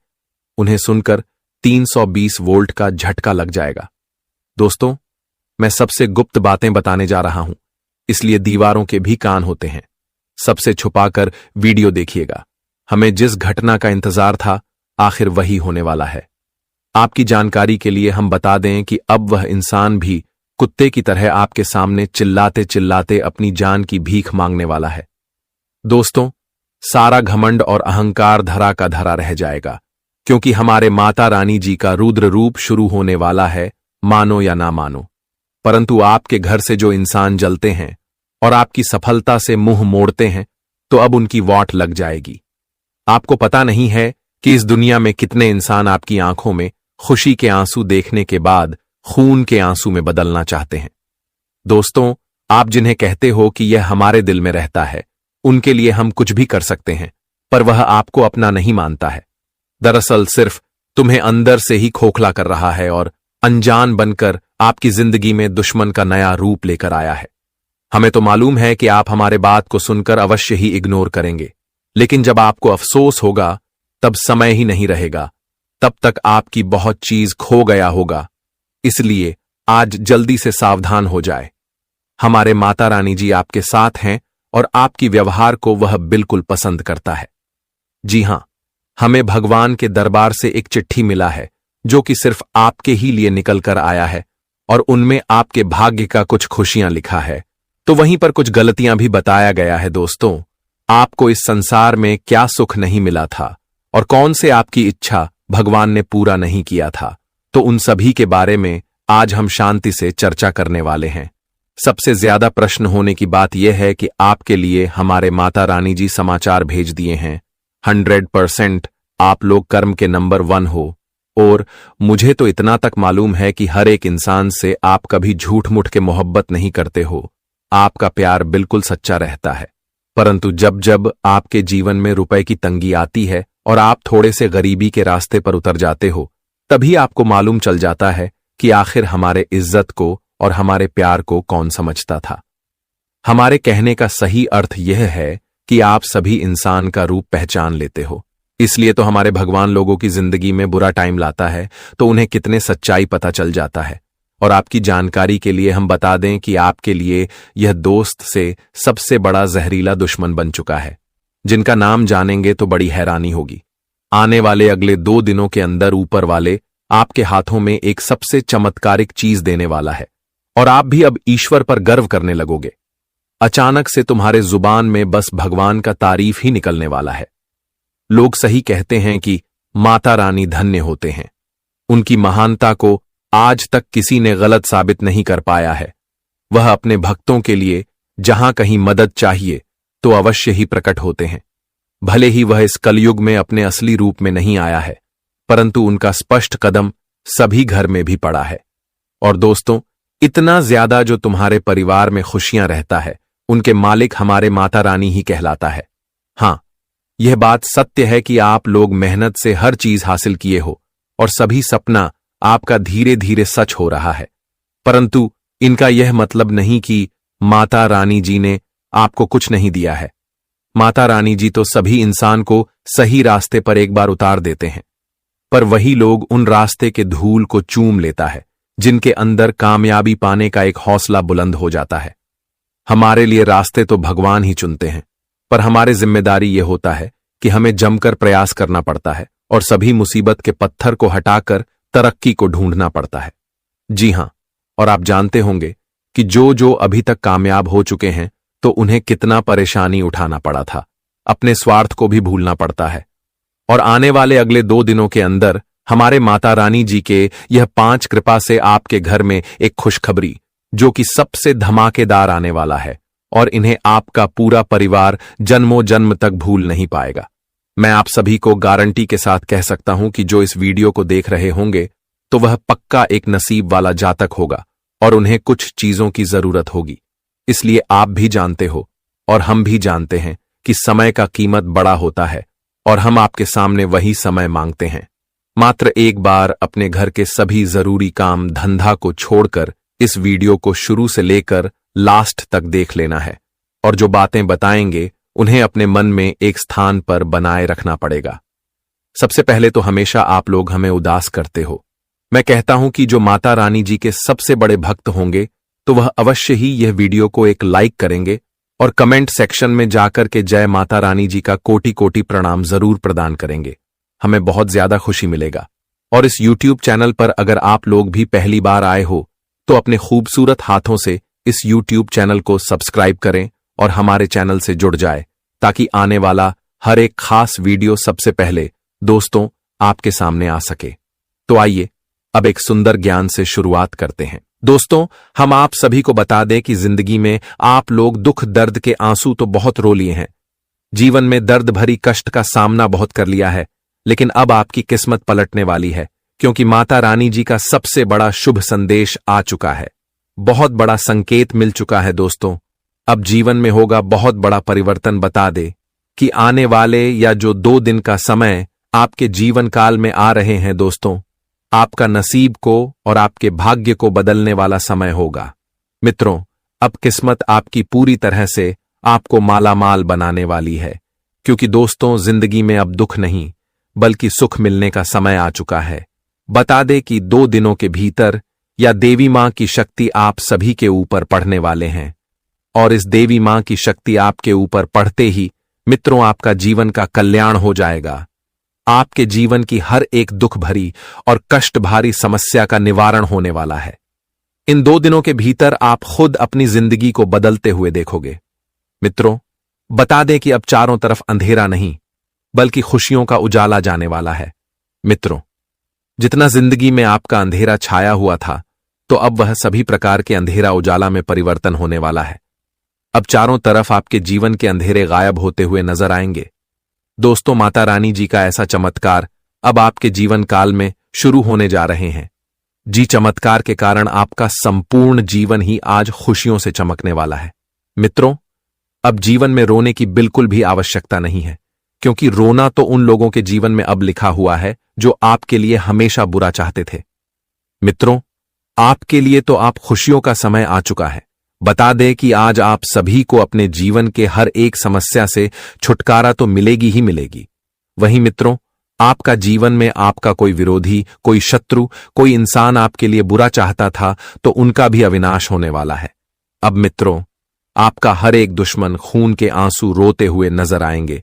[SPEAKER 3] उन्हें सुनकर 320 वोल्ट का झटका लग जाएगा। दोस्तों, मैं सबसे गुप्त बातें बताने जा रहा हूं, इसलिए दीवारों के भी कान होते हैं। सबसे छुपाकर वीडियो देखिएगा। हमें जिस घटना का इंतजार था आखिर वही होने वाला है। आपकी जानकारी के लिए हम बता दें कि अब वह इंसान भी कुत्ते की तरह आपके सामने चिल्लाते चिल्लाते अपनी जान की भीख मांगने वाला है। दोस्तों, सारा घमंड और अहंकार धरा का धरा रह जाएगा, क्योंकि हमारे माता रानी जी का रुद्र रूप शुरू होने वाला है, मानो या ना मानो। परंतु आपके घर से जो इंसान जलते हैं और आपकी सफलता से मुंह मोड़ते हैं तो अब उनकी वाट लग जाएगी। आपको पता नहीं है कि इस दुनिया में कितने इंसान आपकी आंखों में खुशी के आंसू देखने के बाद खून के आंसू में बदलना चाहते हैं। दोस्तों, आप जिन्हें कहते हो कि यह हमारे दिल में रहता है, उनके लिए हम कुछ भी कर सकते हैं, पर वह आपको अपना नहीं मानता है। दरअसल सिर्फ तुम्हें अंदर से ही खोखला कर रहा है और अनजान बनकर आपकी जिंदगी में दुश्मन का नया रूप लेकर आया है। हमें तो मालूम है कि आप हमारे बात को सुनकर अवश्य ही इग्नोर करेंगे, लेकिन जब आपको अफसोस होगा तब समय ही नहीं रहेगा। तब तक आपकी बहुत चीज खो गया होगा। इसलिए आज जल्दी से सावधान हो जाए। हमारे माता रानी जी आपके साथ हैं और आपकी व्यवहार को वह बिल्कुल पसंद करता है। जी हां, हमें भगवान के दरबार से एक चिट्ठी मिला है जो कि सिर्फ आपके ही लिए निकल कर आया है और उनमें आपके भाग्य का कुछ खुशियां लिखा है। तो वहीं पर कुछ गलतियां भी बताया गया है। दोस्तों, आपको इस संसार में क्या सुख नहीं मिला था और कौन से आपकी इच्छा भगवान ने पूरा नहीं किया था, तो उन सभी के बारे में आज हम शांति से चर्चा करने वाले हैं। सबसे ज्यादा प्रश्न होने की बात यह है कि आपके लिए हमारे माता रानी जी समाचार भेज दिए हैं। 100% आप लोग कर्म के नंबर 1 हो और मुझे तो इतना तक मालूम है कि हर एक इंसान से आप कभी झूठ मूठ के मोहब्बत नहीं करते हो। आपका प्यार बिल्कुल सच्चा रहता है, परंतु जब जब आपके जीवन में रुपए की तंगी आती है और आप थोड़े से गरीबी के रास्ते पर उतर जाते हो, तभी आपको मालूम चल जाता है कि आखिर हमारे इज्जत को और हमारे प्यार को कौन समझता था। हमारे कहने का सही अर्थ यह है कि आप सभी इंसान का रूप पहचान लेते हो। इसलिए तो हमारे भगवान लोगों की जिंदगी में बुरा टाइम लाता है तो उन्हें कितने सच्चाई पता चल जाता है। और आपकी जानकारी के लिए हम बता दें कि आपके लिए यह दोस्त से सबसे बड़ा जहरीला दुश्मन बन चुका है, जिनका नाम जानेंगे तो बड़ी हैरानी होगी। आने वाले अगले 2 दिनों के अंदर ऊपर वाले आपके हाथों में एक सबसे चमत्कारिक चीज देने वाला है और आप भी अब ईश्वर पर गर्व करने लगोगे। अचानक से तुम्हारे जुबान में बस भगवान का तारीफ ही निकलने वाला है। लोग सही कहते हैं कि माता रानी धन्य होते हैं। उनकी महानता को आज तक किसी ने गलत साबित नहीं कर पाया है। वह अपने भक्तों के लिए जहां कहीं मदद चाहिए तो अवश्य ही प्रकट होते हैं। भले ही वह इस कलयुग में अपने असली रूप में नहीं आया है, परंतु उनका स्पष्ट कदम सभी घर में भी पड़ा है। और दोस्तों, इतना ज्यादा जो तुम्हारे परिवार में खुशियां रहता है, उनके मालिक हमारे माता रानी ही कहलाता है। हां, यह बात सत्य है कि आप लोग मेहनत से हर चीज हासिल किए हो और सभी सपना आपका धीरे धीरे सच हो रहा है, परंतु इनका यह मतलब नहीं कि माता रानी जी ने आपको कुछ नहीं दिया है। माता रानी जी तो सभी इंसान को सही रास्ते पर एक बार उतार देते हैं, पर वही लोग उन रास्ते के धूल को चूम लेता है जिनके अंदर कामयाबी पाने का एक हौसला बुलंद हो जाता है। हमारे लिए रास्ते तो भगवान ही चुनते हैं, पर हमारी जिम्मेदारी यह होता है कि हमें जमकर प्रयास करना पड़ता है और सभी मुसीबत के पत्थर को हटाकर तरक्की को ढूंढना पड़ता है। जी हां, और आप जानते होंगे कि जो अभी तक कामयाब हो चुके हैं तो उन्हें कितना परेशानी उठाना पड़ा था, अपने स्वार्थ को भी भूलना पड़ता है। और आने वाले अगले 2 दिनों के अंदर हमारे माता रानी जी के यह 5 कृपा से आपके घर में एक खुशखबरी जो कि सबसे धमाकेदार आने वाला है और इन्हें आपका पूरा परिवार जन्मों जन्म तक भूल नहीं पाएगा। मैं आप सभी को गारंटी के साथ कह सकता हूं कि जो इस वीडियो को देख रहे होंगे तो वह पक्का एक नसीब वाला जातक होगा और उन्हें कुछ चीजों की जरूरत होगी। इसलिए आप भी जानते हो और हम भी जानते हैं कि समय का कीमत बड़ा होता है और हम आपके सामने वही समय मांगते हैं। मात्र एक बार अपने घर के सभी जरूरी काम धंधा को छोड़कर इस वीडियो को शुरू से लेकर लास्ट तक देख लेना है और जो बातें बताएंगे उन्हें अपने मन में एक स्थान पर बनाए रखना पड़ेगा। सबसे पहले तो हमेशा आप लोग हमें उदास करते हो। मैं कहता हूं कि जो माता रानी जी के सबसे बड़े भक्त होंगे तो वह अवश्य ही यह वीडियो को एक लाइक करेंगे और कमेंट सेक्शन में जाकर के जय माता रानी जी का कोटि कोटि प्रणाम जरूर प्रदान करेंगे। हमें बहुत ज्यादा खुशी मिलेगा। और इस YouTube चैनल पर अगर आप लोग भी पहली बार आए हो तो अपने खूबसूरत हाथों से इस YouTube चैनल को सब्सक्राइब करें और हमारे चैनल से जुड़ जाए ताकि आने वाला हर एक खास वीडियो सबसे पहले दोस्तों आपके सामने आ सके। तो आइए अब एक सुंदर ज्ञान से शुरुआत करते हैं। दोस्तों, हम आप सभी को बता दें कि जिंदगी में आप लोग दुख दर्द के आंसू तो बहुत रो लिए हैं, जीवन में दर्द भरी कष्ट का सामना बहुत कर लिया है, लेकिन अब आपकी किस्मत पलटने वाली है क्योंकि माता रानी जी का सबसे बड़ा शुभ संदेश आ चुका है। बहुत बड़ा संकेत मिल चुका है दोस्तों। अब जीवन में होगा बहुत बड़ा परिवर्तन। बता दे कि आने वाले या जो 2 दिन का समय आपके जीवन काल में आ रहे हैं दोस्तों, आपका नसीब को और आपके भाग्य को बदलने वाला समय होगा। मित्रों, अब किस्मत आपकी पूरी तरह से आपको मालामाल बनाने वाली है क्योंकि दोस्तों जिंदगी में अब दुख नहीं बल्कि सुख मिलने का समय आ चुका है। बता दे कि 2 दिनों के भीतर या देवी मां की शक्ति आप सभी के ऊपर पड़ने वाले हैं और इस देवी मां की शक्ति आपके ऊपर पड़ते ही मित्रों आपका जीवन का कल्याण हो जाएगा। आपके जीवन की हर एक दुख भरी और कष्ट भारी समस्या का निवारण होने वाला है। इन 2 दिनों के भीतर आप खुद अपनी जिंदगी को बदलते हुए देखोगे। मित्रों, बता दें कि अब चारों तरफ अंधेरा नहीं बल्कि खुशियों का उजाला जाने वाला है। मित्रों, जितना जिंदगी में आपका अंधेरा छाया हुआ था, तो अब वह सभी प्रकार के अंधेरा उजाला में परिवर्तन होने वाला है। अब चारों तरफ आपके जीवन के अंधेरे गायब होते हुए नजर आएंगे। दोस्तों, माता रानी जी का ऐसा चमत्कार अब आपके जीवन काल में शुरू होने जा रहे हैं। जी, चमत्कार के कारण आपका संपूर्ण जीवन ही आज खुशियों से चमकने वाला है। मित्रों, अब जीवन में रोने की बिल्कुल भी आवश्यकता नहीं है, क्योंकि रोना तो उन लोगों के जीवन में अब लिखा हुआ है जो आपके लिए हमेशा बुरा चाहते थे। मित्रों, आपके लिए तो आप खुशियों का समय आ चुका है। बता दें कि आज आप सभी को अपने जीवन के हर एक समस्या से छुटकारा तो मिलेगी ही मिलेगी। वहीं मित्रों, आपका जीवन में आपका कोई विरोधी, कोई शत्रु, कोई इंसान आपके लिए बुरा चाहता था, तो उनका भी अविनाश होने वाला है। अब मित्रों, आपका हर एक दुश्मन खून के आंसू रोते हुए नजर आएंगे,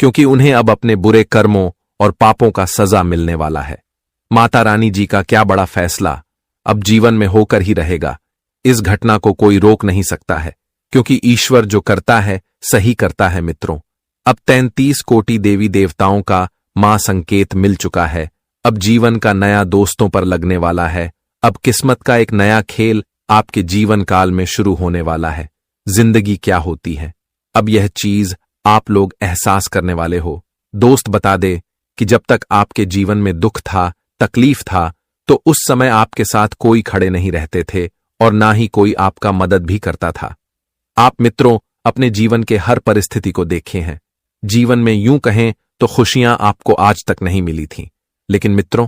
[SPEAKER 3] क्योंकि उन्हें अब अपने बुरे कर्मों और पापों का सजा मिलने वाला है। माता रानी जी का क्या बड़ा फैसला अब जीवन में होकर ही रहेगा। इस घटना को कोई रोक नहीं सकता है, क्योंकि ईश्वर जो करता है सही करता है। मित्रों, अब 33 कोटि देवी देवताओं का मां संकेत मिल चुका है। अब जीवन का नया दोस्तों पर लगने वाला है। अब किस्मत का एक नया खेल आपके जीवन काल में शुरू होने वाला है। जिंदगी क्या होती है, अब यह चीज आप लोग एहसास करने वाले हो। दोस्त, बता दे कि जब तक आपके जीवन में दुख था, तकलीफ था, तो उस समय आपके साथ कोई खड़े नहीं रहते थे और ना ही कोई आपका मदद भी करता था। आप मित्रों अपने जीवन के हर परिस्थिति को देखे हैं। जीवन में यूं कहें तो खुशियां आपको आज तक नहीं मिली थीं, लेकिन मित्रों,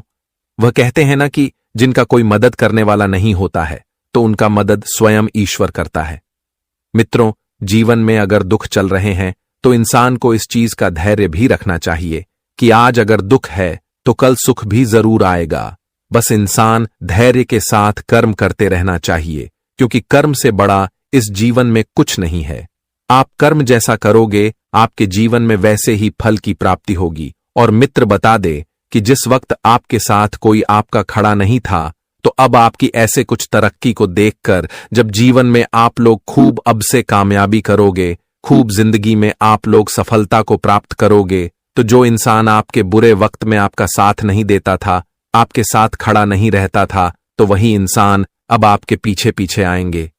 [SPEAKER 3] वह कहते हैं ना कि जिनका कोई मदद करने वाला नहीं होता है, तो उनका मदद स्वयं ईश्वर करता है। मित्रों, जीवन में अगर दुख चल रहे हैं तो इंसान को इस चीज का धैर्य भी रखना चाहिए कि आज अगर दुख है तो कल सुख भी जरूर आएगा। बस इंसान धैर्य के साथ कर्म करते रहना चाहिए, क्योंकि कर्म से बड़ा इस जीवन में कुछ नहीं है। आप कर्म जैसा करोगे, आपके जीवन में वैसे ही फल की प्राप्ति होगी। और मित्र, बता दे कि जिस वक्त आपके साथ कोई आपका खड़ा नहीं था, तो अब आपकी ऐसे कुछ तरक्की को देखकर जब जीवन में आप लोग खूब अब से कामयाबी करोगे, खूब जिंदगी में आप लोग सफलता को प्राप्त करोगे, तो जो इंसान आपके बुरे वक्त में आपका साथ नहीं देता था, आपके साथ खड़ा नहीं रहता था, तो वही इंसान अब आपके पीछे पीछे आएंगे।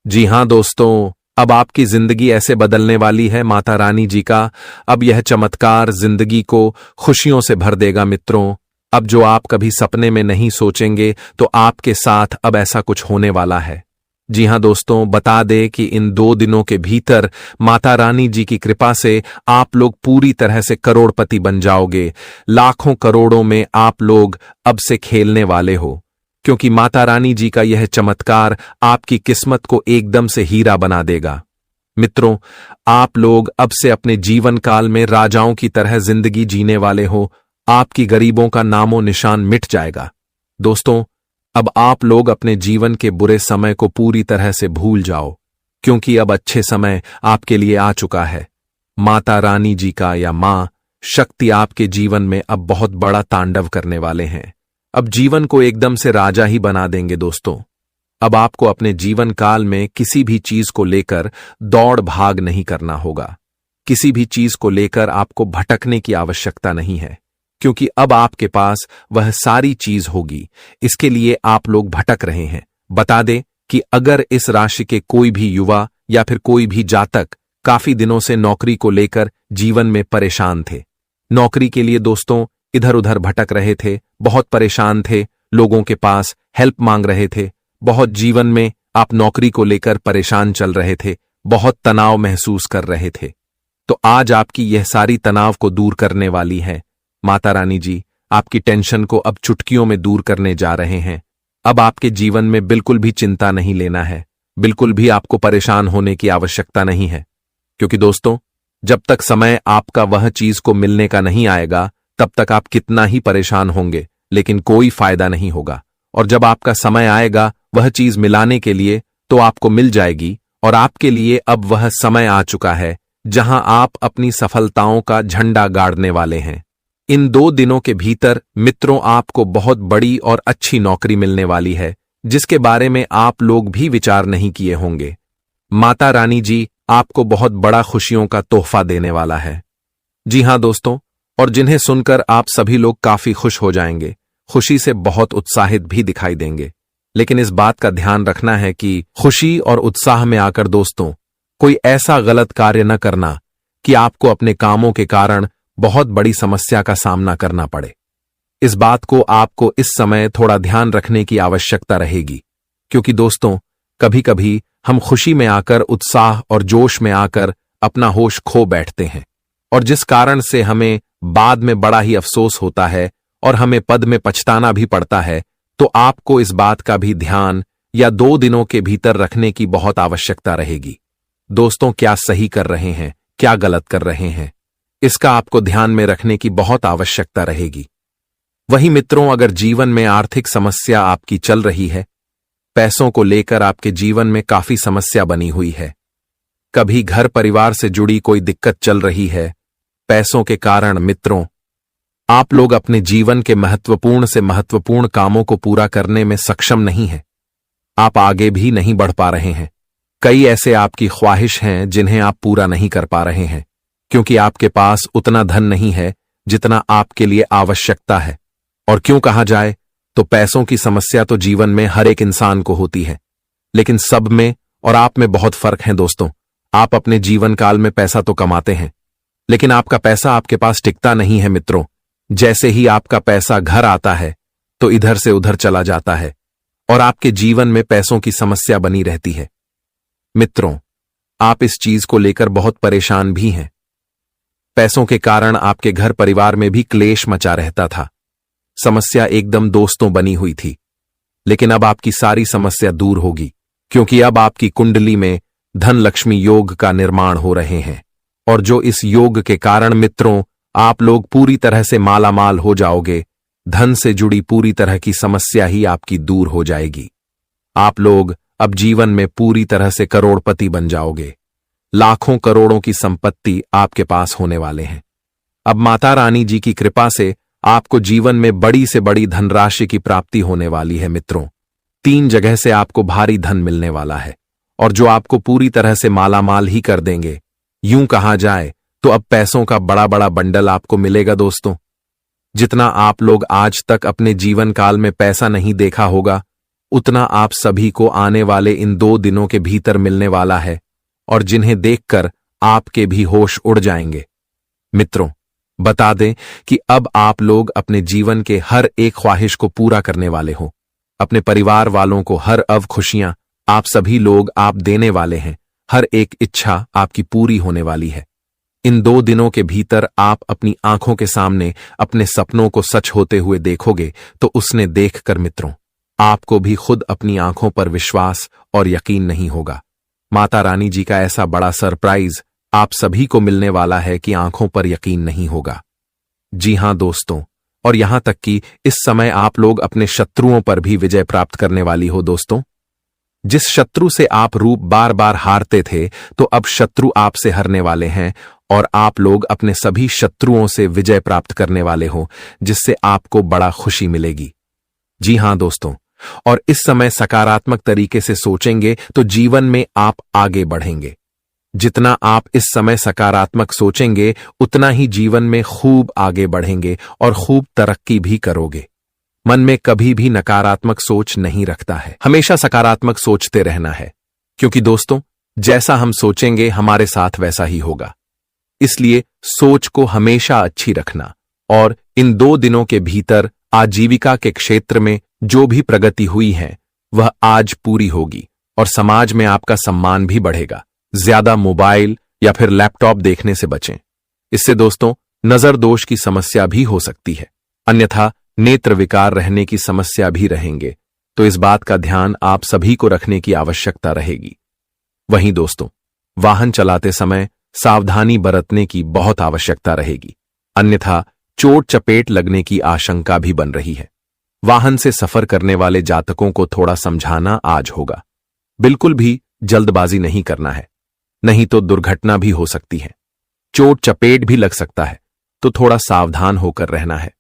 [SPEAKER 3] जी हां दोस्तों, अब आपकी जिंदगी ऐसे बदलने वाली है। माता रानी जी का अब यह चमत्कार जिंदगी को खुशियों से भर देगा। मित्रों, अब जो आप कभी सपने में नहीं सोचेंगे, तो आपके साथ अब ऐसा कुछ होने वाला है। जी हां दोस्तों, बता दें कि इन 2 दिनों के भीतर माता रानी जी की कृपा से आप लोग पूरी तरह से करोड़पति बन जाओगे। लाखों करोड़ों में आप लोग अब से खेलने वाले हो, क्योंकि माता रानी जी का यह चमत्कार आपकी किस्मत को एकदम से हीरा बना देगा। मित्रों, आप लोग अब से अपने जीवन काल में राजाओं की तरह जिंदगी जीने वाले हो। आपकी गरीबों का नामो निशान मिट जाएगा। दोस्तों, अब आप लोग अपने जीवन के बुरे समय को पूरी तरह से भूल जाओ, क्योंकि अब अच्छे समय आपके लिए आ चुका है। माता रानी जी का या मां शक्ति आपके जीवन में अब बहुत बड़ा तांडव करने वाले हैं। अब जीवन को एकदम से राजा ही बना देंगे। दोस्तों, अब आपको अपने जीवन काल में किसी भी चीज को लेकर दौड़ भाग नहीं करना होगा। किसी भी चीज को लेकर आपको भटकने की आवश्यकता नहीं है, क्योंकि अब आपके पास वह सारी चीज होगी। इसके लिए आप लोग भटक रहे हैं। बता दें कि अगर इस राशि के कोई भी युवा या फिर कोई भी जातक काफी दिनों से नौकरी को लेकर जीवन में परेशान थे, नौकरी के लिए दोस्तों इधर उधर भटक रहे थे, बहुत परेशान थे, लोगों के पास हेल्प मांग रहे थे, बहुत जीवन में आप नौकरी को लेकर परेशान चल रहे थे, बहुत तनाव महसूस कर रहे थे, तो आज आपकी यह सारी तनाव को दूर करने वाली है माता रानी जी। आपकी टेंशन को अब चुटकियों में दूर करने जा रहे हैं। अब आपके जीवन में बिल्कुल भी चिंता नहीं लेना है, बिल्कुल भी आपको परेशान होने की आवश्यकता नहीं है, क्योंकि दोस्तों जब तक समय आपका वह चीज को मिलने का नहीं आएगा, तब तक आप कितना ही परेशान होंगे, लेकिन कोई फायदा नहीं होगा। और जब आपका समय आएगा वह चीज मिलाने के लिए, तो आपको मिल जाएगी और आपके लिए अब वह समय आ चुका है जहां आप अपनी सफलताओं का झंडा गाड़ने वाले हैं। इन 2 दिनों के भीतर मित्रों आपको बहुत बड़ी और अच्छी नौकरी मिलने वाली है, जिसके बारे में आप लोग भी विचार नहीं किए होंगे। माता रानी जी आपको बहुत बड़ा खुशियों का तोहफा देने वाला है। जी हां दोस्तों, और जिन्हें सुनकर आप सभी लोग काफी खुश हो जाएंगे, खुशी से बहुत उत्साहित भी दिखाई देंगे। लेकिन इस बात का ध्यान रखना है कि खुशी और उत्साह में आकर दोस्तों कोई ऐसा गलत कार्य न करना कि आपको अपने कामों के कारण बहुत बड़ी समस्या का सामना करना पड़े। इस बात को आपको इस समय थोड़ा ध्यान रखने की आवश्यकता रहेगी, क्योंकि दोस्तों कभी कभी हम खुशी में आकर, उत्साह और जोश में आकर अपना होश खो बैठते हैं, और जिस कारण से हमें बाद में बड़ा ही अफसोस होता है और हमें पद में पछताना भी पड़ता है। तो आपको इस बात का भी ध्यान या 2 दिनों के भीतर रखने की बहुत आवश्यकता रहेगी। दोस्तों क्या सही कर रहे हैं, क्या गलत कर रहे हैं, इसका आपको ध्यान में रखने की बहुत आवश्यकता रहेगी। वहीं मित्रों, अगर जीवन में आर्थिक समस्या आपकी चल रही है, पैसों को लेकर आपके जीवन में काफी समस्या बनी हुई है, कभी घर परिवार से जुड़ी कोई दिक्कत चल रही है, पैसों के कारण मित्रों आप लोग अपने जीवन के महत्वपूर्ण से महत्वपूर्ण कामों को पूरा करने में सक्षम नहीं हैं, आप आगे भी नहीं बढ़ पा रहे हैं। कई ऐसे आपकी ख्वाहिश हैं जिन्हें आप पूरा नहीं कर पा रहे हैं, क्योंकि आपके पास उतना धन नहीं है जितना आपके लिए आवश्यकता है। और क्यों कहा जाए तो पैसों की समस्या तो जीवन में हर एक इंसान को होती है, लेकिन सब में और आप में बहुत फर्क है दोस्तों। आप अपने जीवन काल में पैसा तो कमाते हैं, लेकिन आपका पैसा आपके पास टिकता नहीं है मित्रों। जैसे ही आपका पैसा घर आता है तो इधर से उधर चला जाता है और आपके जीवन में पैसों की समस्या बनी रहती है। मित्रों, आप इस चीज को लेकर बहुत परेशान भी हैं। पैसों के कारण आपके घर परिवार में भी क्लेश मचा रहता था, समस्या एकदम दोस्तों बनी हुई थी। लेकिन अब आपकी सारी समस्या दूर होगी, क्योंकि अब आपकी कुंडली में धन लक्ष्मी योग का निर्माण हो रहे हैं, और जो इस योग के कारण मित्रों आप लोग पूरी तरह से मालामाल हो जाओगे। धन से जुड़ी पूरी तरह की समस्या ही आपकी दूर हो जाएगी। आप लोग अब जीवन में पूरी तरह से करोड़पति बन जाओगे। लाखों करोड़ों की संपत्ति आपके पास होने वाले हैं। अब माता रानी जी की कृपा से आपको जीवन में बड़ी से बड़ी धनराशि की प्राप्ति होने वाली है मित्रों। 3 जगह से आपको भारी धन मिलने वाला है, और जो आपको पूरी तरह से मालामाल ही कर देंगे। यूं कहा जाए तो अब पैसों का बड़ा बड़ा बंडल आपको मिलेगा दोस्तों। जितना आप लोग आज तक अपने जीवन काल में पैसा नहीं देखा होगा, उतना आप सभी को आने वाले इन 2 दिनों के भीतर मिलने वाला है, और जिन्हें देखकर आपके भी होश उड़ जाएंगे। मित्रों, बता दें कि अब आप लोग अपने जीवन के हर एक ख्वाहिश को पूरा करने वाले हो। अपने परिवार वालों को हर अव खुशियां आप सभी लोग आप देने वाले हैं। हर एक इच्छा आपकी पूरी होने वाली है। इन 2 दिनों के भीतर आप अपनी आंखों के सामने अपने सपनों को सच होते हुए देखोगे, तो उसने देखकर मित्रों आपको भी खुद अपनी आंखों पर विश्वास और यकीन नहीं होगा। माता रानी जी का ऐसा बड़ा सरप्राइज आप सभी को मिलने वाला है कि आंखों पर यकीन नहीं होगा। जी हां दोस्तों, और यहां तक कि इस समय आप लोग अपने शत्रुओं पर भी विजय प्राप्त करने वाली हो दोस्तों। जिस शत्रु से आप रूप बार बार हारते थे, तो अब शत्रु आपसे हारने वाले हैं, और आप लोग अपने सभी शत्रुओं से विजय प्राप्त करने वाले हो, जिससे आपको बड़ा खुशी मिलेगी। जी हां दोस्तों, और इस समय सकारात्मक तरीके से सोचेंगे तो जीवन में आप आगे बढ़ेंगे। जितना आप इस समय सकारात्मक सोचेंगे, उतना ही जीवन में खूब आगे बढ़ेंगे और खूब तरक्की भी करोगे। मन में कभी भी नकारात्मक सोच नहीं रखता है, हमेशा सकारात्मक सोचते रहना है, क्योंकि दोस्तों जैसा हम सोचेंगे हमारे साथ वैसा ही होगा। इसलिए सोच को हमेशा अच्छी रखना, और इन 2 दिनों के भीतर आजीविका के क्षेत्र में जो भी प्रगति हुई है वह आज पूरी होगी, और समाज में आपका सम्मान भी बढ़ेगा। ज्यादा मोबाइल या फिर लैपटॉप देखने से बचें, इससे दोस्तों नजर दोष की समस्या भी हो सकती है, अन्यथा नेत्र विकार रहने की समस्या भी रहेंगे। तो इस बात का ध्यान आप सभी को रखने की आवश्यकता रहेगी। वहीं दोस्तों वाहन चलाते समय सावधानी बरतने की बहुत आवश्यकता रहेगी, अन्यथा चोट चपेट लगने की आशंका भी बन रही है। वाहन से सफर करने वाले जातकों को थोड़ा समझाना आज होगा। बिल्कुल भी जल्दबाजी नहीं करना है, नहीं तो दुर्घटना भी हो सकती है। चोट चपेट भी लग सकता है, तो थोड़ा सावधान होकर रहना है,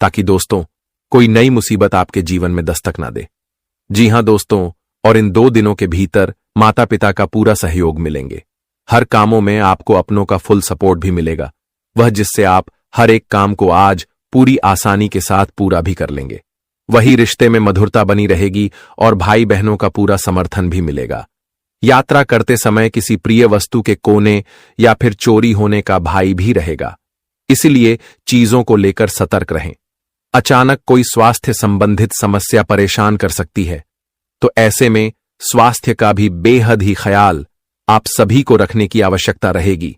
[SPEAKER 3] ताकि दोस्तों कोई नई मुसीबत आपके जीवन में दस्तक ना दे। जी हां दोस्तों, और इन 2 दिनों के भीतर माता पिता का पूरा सहयोग मिलेंगे। हर कामों में आपको अपनों का फुल सपोर्ट भी मिलेगा, वह जिससे आप हर एक काम को आज पूरी आसानी के साथ पूरा भी कर लेंगे। वही रिश्ते में मधुरता बनी रहेगी और भाई बहनों का पूरा समर्थन भी मिलेगा। यात्रा करते समय किसी प्रिय वस्तु के कोने या फिर चोरी होने का भय भी रहेगा, इसलिए चीजों को लेकर सतर्क रहें। अचानक कोई स्वास्थ्य संबंधित समस्या परेशान कर सकती है, तो ऐसे में स्वास्थ्य का भी बेहद ही ख्याल आप सभी को रखने की आवश्यकता रहेगी।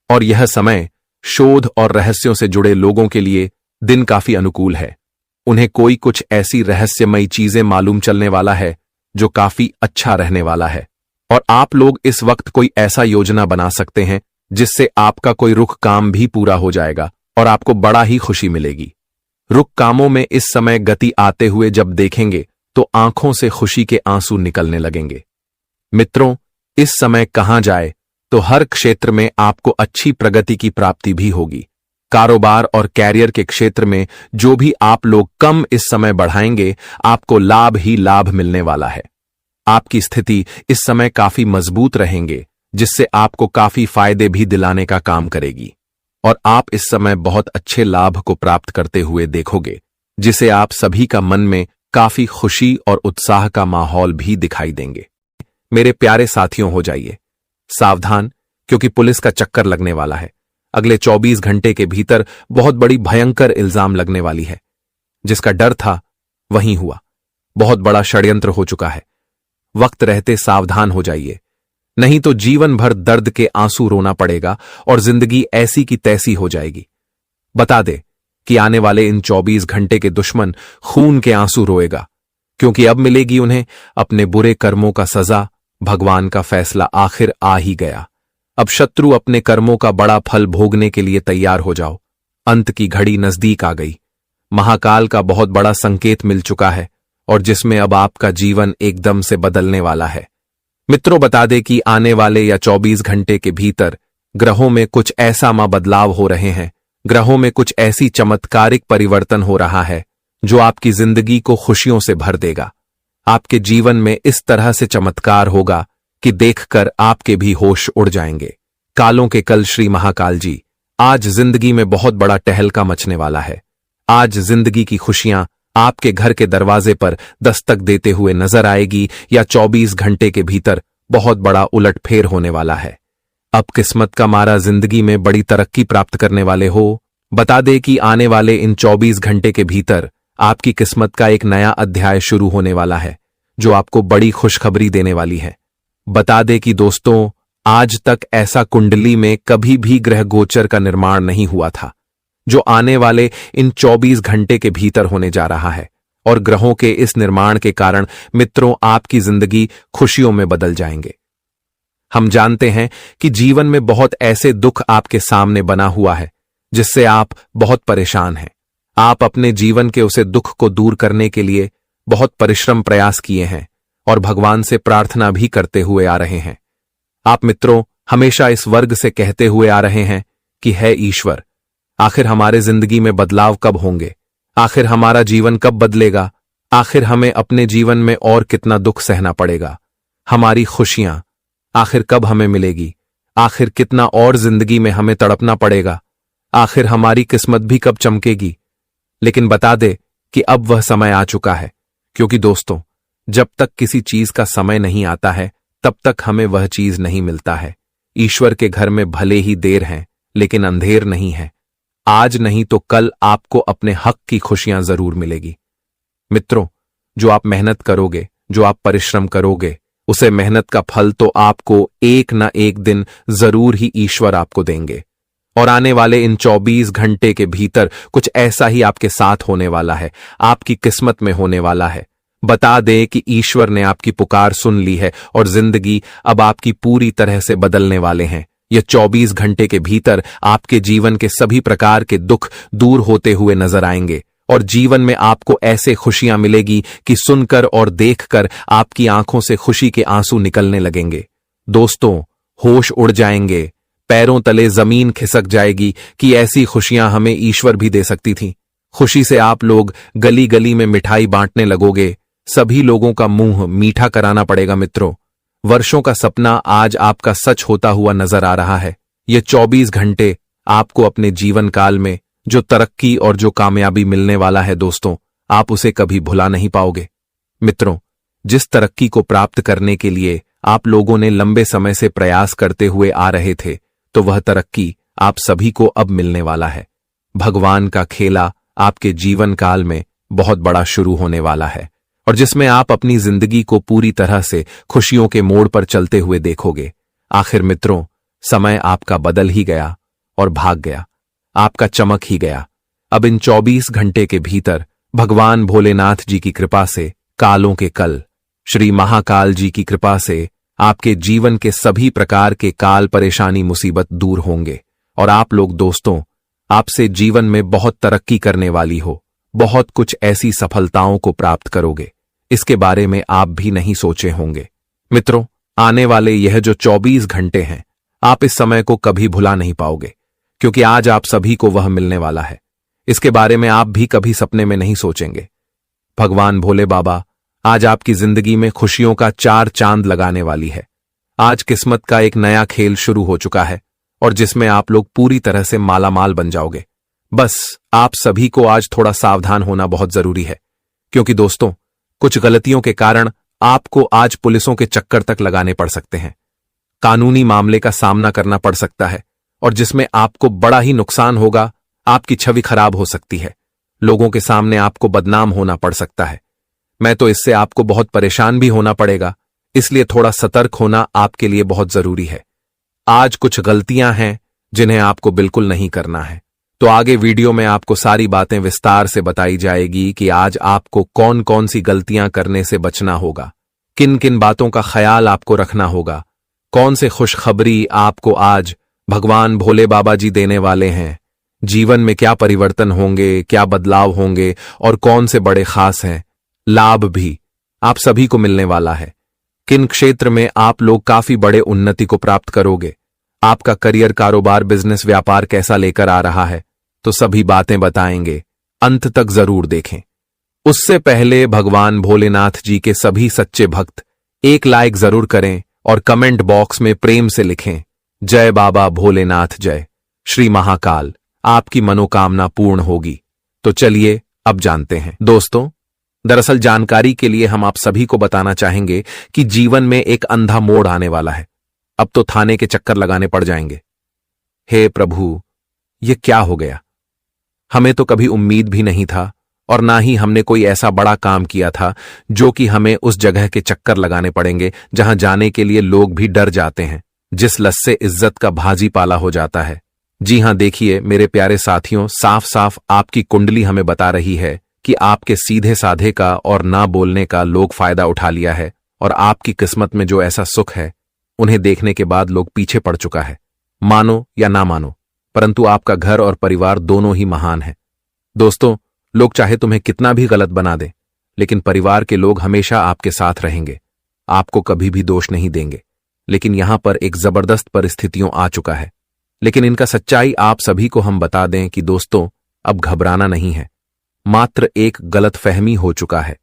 [SPEAKER 3] और यह समय शोध और रहस्यों से जुड़े लोगों के लिए दिन काफी अनुकूल है। उन्हें कोई कुछ ऐसी रहस्यमयी चीजें मालूम चलने वाला है जो काफी अच्छा रहने वाला है। और आप लोग इस वक्त कोई ऐसा योजना बना सकते हैं जिससे आपका कोई रुख काम भी पूरा हो जाएगा और आपको बड़ा ही खुशी मिलेगी। रुक कामों में इस समय गति आते हुए जब देखेंगे तो आंखों से खुशी के आंसू निकलने लगेंगे। मित्रों, इस समय कहां जाए तो हर क्षेत्र में आपको अच्छी प्रगति की प्राप्ति भी होगी। कारोबार और कैरियर के क्षेत्र में जो भी आप लोग कम इस समय बढ़ाएंगे, आपको लाभ ही लाभ मिलने वाला है। आपकी स्थिति इस समय काफी मजबूत रहेंगे, जिससे आपको काफी फायदे भी दिलाने का काम करेगी। और आप इस समय बहुत अच्छे लाभ को प्राप्त करते हुए देखोगे, जिसे आप सभी का मन में काफी खुशी और उत्साह का माहौल भी दिखाई देंगे। मेरे प्यारे साथियों, हो जाइए सावधान, क्योंकि पुलिस का चक्कर लगने वाला है। अगले 24 घंटे के भीतर बहुत बड़ी भयंकर इल्जाम लगने वाली है। जिसका डर था वही हुआ। बहुत बड़ा षड्यंत्र हो चुका है। वक्त रहते सावधान हो जाइए, नहीं तो जीवन भर दर्द के आंसू रोना पड़ेगा और जिंदगी ऐसी की तैसी हो जाएगी। बता दे कि आने वाले इन 24 घंटे के दुश्मन खून के आंसू रोएगा, क्योंकि अब मिलेगी उन्हें अपने बुरे कर्मों का सजा। भगवान का फैसला आखिर आ ही गया। अब शत्रु अपने कर्मों का बड़ा फल भोगने के लिए तैयार हो जाओ। अंत की घड़ी नजदीक आ गई। महाकाल का बहुत बड़ा संकेत मिल चुका है, और जिसमें अब आपका जीवन एकदम से बदलने वाला है। मित्रों, बता दे कि आने वाले या 24 घंटे के भीतर ग्रहों में कुछ ऐसा बदलाव हो रहे हैं। ग्रहों में कुछ ऐसी चमत्कारिक परिवर्तन हो रहा है जो आपकी जिंदगी को खुशियों से भर देगा। आपके जीवन में इस तरह से चमत्कार होगा कि देखकर आपके भी होश उड़ जाएंगे। कालों के कल श्री महाकाल जी, आज जिंदगी में बहुत बड़ा टहलका मचने वाला है। आज जिंदगी की खुशियां आपके घर के दरवाजे पर दस्तक देते हुए नजर आएगी, या 24 घंटे के भीतर बहुत बड़ा उलटफेर होने वाला है। अब किस्मत का मारा जिंदगी में बड़ी तरक्की प्राप्त करने वाले हो। बता दे कि आने वाले इन 24 घंटे के भीतर आपकी किस्मत का एक नया अध्याय शुरू होने वाला है, जो आपको बड़ी खुशखबरी देने वाली है। बता दे कि दोस्तों, आज तक ऐसा कुंडली में कभी भी ग्रह गोचर का निर्माण नहीं हुआ था, जो आने वाले इन 24 घंटे के भीतर होने जा रहा है। और ग्रहों के इस निर्माण के कारण मित्रों, आपकी जिंदगी खुशियों में बदल जाएंगे। हम जानते हैं कि जीवन में बहुत ऐसे दुख आपके सामने बना हुआ है जिससे आप बहुत परेशान हैं। आप अपने जीवन के उसे दुख को दूर करने के लिए बहुत परिश्रम प्रयास किए हैं और भगवान से प्रार्थना भी करते हुए आ रहे हैं। आप मित्रों हमेशा इस वर्ग से कहते हुए आ रहे हैं कि है ईश्वर, आखिर हमारे जिंदगी में बदलाव कब होंगे, आखिर हमारा जीवन कब बदलेगा, आखिर हमें अपने जीवन में और कितना दुख सहना पड़ेगा, हमारी खुशियां आखिर कब हमें मिलेगी, आखिर कितना और जिंदगी में हमें तड़पना पड़ेगा, आखिर हमारी किस्मत भी कब चमकेगी। लेकिन बता दे कि अब वह समय आ चुका है, क्योंकि दोस्तों, जब तक किसी चीज का समय नहीं आता है तब तक हमें वह चीज नहीं मिलता है। ईश्वर के घर में भले ही देर है, लेकिन अंधेर नहीं है। आज नहीं तो कल आपको अपने हक की खुशियां जरूर मिलेगी। मित्रों, जो आप मेहनत करोगे, जो आप परिश्रम करोगे, उसे मेहनत का फल तो आपको एक ना एक दिन जरूर ही ईश्वर आपको देंगे। और आने वाले इन 24 घंटे के भीतर कुछ ऐसा ही आपके साथ होने वाला है, आपकी किस्मत में होने वाला है। बता दें कि ईश्वर ने आपकी पुकार सुन ली है और जिंदगी अब आपकी पूरी तरह से बदलने वाले हैं। यह 24 घंटे के भीतर आपके जीवन के सभी प्रकार के दुख दूर होते हुए नजर आएंगे और जीवन में आपको ऐसे खुशियां मिलेगी कि सुनकर और देखकर आपकी आंखों से खुशी के आंसू निकलने लगेंगे। दोस्तों, होश उड़ जाएंगे, पैरों तले जमीन खिसक जाएगी कि ऐसी खुशियां हमें ईश्वर भी दे सकती थी। खुशी से आप लोग गली गली में मिठाई बांटने लगोगे, सभी लोगों का मुंह मीठा कराना पड़ेगा। मित्रों, वर्षों का सपना आज आपका सच होता हुआ नजर आ रहा है। ये 24 घंटे आपको अपने जीवन काल में जो तरक्की और जो कामयाबी मिलने वाला है दोस्तों, आप उसे कभी भुला नहीं पाओगे। मित्रों, जिस तरक्की को प्राप्त करने के लिए आप लोगों ने लंबे समय से प्रयास करते हुए आ रहे थे, तो वह तरक्की आप सभी को अब मिलने वाला है। भगवान का खेला आपके जीवन काल में बहुत बड़ा शुरू होने वाला है और जिसमें आप अपनी जिंदगी को पूरी तरह से खुशियों के मोड़ पर चलते हुए देखोगे। आखिर मित्रों, समय आपका बदल ही गया और भाग गया, आपका चमक ही गया। अब इन 24 घंटे के भीतर भगवान भोलेनाथ जी की कृपा से कालों के कल, श्री महाकाल जी की कृपा से आपके जीवन के सभी प्रकार के काल, परेशानी, मुसीबत दूर होंगे और आप लोग दोस्तों, आपसे जीवन में बहुत तरक्की करने वाली हो, बहुत कुछ ऐसी सफलताओं को प्राप्त करोगे, इसके बारे में आप भी नहीं सोचे होंगे। मित्रों, आने वाले यह जो 24 घंटे हैं, आप इस समय को कभी भुला नहीं पाओगे, क्योंकि आज आप सभी को वह मिलने वाला है। इसके बारे में आप भी कभी सपने में नहीं सोचेंगे। भगवान भोले बाबा आज आपकी जिंदगी में खुशियों का 4 चांद लगाने वाली है। आज किस्मत का एक नया खेल शुरू हो चुका है और जिसमें आप लोग पूरी तरह से मालामाल बन जाओगे। बस आप सभी को आज थोड़ा सावधान होना बहुत जरूरी है, क्योंकि दोस्तों, कुछ गलतियों के कारण आपको आज पुलिसों के चक्कर तक लगाने पड़ सकते हैं, कानूनी मामले का सामना करना पड़ सकता है और जिसमें आपको बड़ा ही नुकसान होगा, आपकी छवि खराब हो सकती है, लोगों के सामने आपको बदनाम होना पड़ सकता है। मैं तो इससे आपको बहुत परेशान भी होना पड़ेगा, इसलिए थोड़ा सतर्क होना आपके लिए बहुत जरूरी है। आज कुछ गलतियां हैं जिन्हें आपको बिल्कुल नहीं करना है, तो आगे वीडियो में आपको सारी बातें विस्तार से बताई जाएगी कि आज आपको कौन कौन सी गलतियां करने से बचना होगा, किन किन बातों का ख्याल आपको रखना होगा, कौन से खुशखबरी आपको आज भगवान भोले बाबा जी देने वाले हैं, जीवन में क्या परिवर्तन होंगे, क्या बदलाव होंगे और कौन से बड़े खास हैं, लाभ भी आप सभी को मिलने वाला है, किन क्षेत्र में आप लोग काफी बड़े उन्नति को प्राप्त करोगे, आपका करियर, कारोबार, बिजनेस, व्यापार कैसा लेकर आ रहा है, तो सभी बातें बताएंगे। अंत तक जरूर देखें। उससे पहले भगवान भोलेनाथ जी के सभी सच्चे भक्त एक लाइक जरूर करें और कमेंट बॉक्स में प्रेम से लिखें, जय बाबा भोलेनाथ जय, श्री महाकाल, आपकी मनोकामना पूर्ण होगी। तो चलिए अब जानते हैं। दोस्तों, दरअसल जानकारी के लिए हम आप सभी को बताना चाहेंगे कि जीवन में एक अंधा मोड़ आने वाला है। अब तो थाने के चक्कर लगाने पड़ जाएंगे। हे प्रभु, ये क्या हो गया? हमें तो कभी उम्मीद भी नहीं था और ना ही हमने कोई ऐसा बड़ा काम किया था जो कि हमें उस जगह के चक्कर लगाने पड़ेंगे जहां जाने के लिए लोग भी डर जाते हैं, जिस लत से इज्जत का भाजी पाला हो जाता है। जी हां, देखिए मेरे प्यारे साथियों, साफ साफ आपकी कुंडली हमें बता रही है कि आपके सीधे साधे का और ना बोलने का लोग फायदा उठा लिया है और आपकी किस्मत में जो ऐसा सुख है, उन्हें देखने के बाद लोग पीछे पड़ चुका है। मानो या ना मानो, परंतु आपका घर और परिवार दोनों ही महान है। दोस्तों, लोग चाहे तुम्हें कितना भी गलत बना दें, लेकिन परिवार के लोग हमेशा आपके साथ रहेंगे, आपको कभी भी दोष नहीं देंगे। लेकिन यहां पर एक जबरदस्त परिस्थितियों आ चुका है, लेकिन इनका सच्चाई आप सभी को हम बता दें कि दोस्तों, अब घबराना नहीं है, मात्र एक गलतफहमी हो चुका है।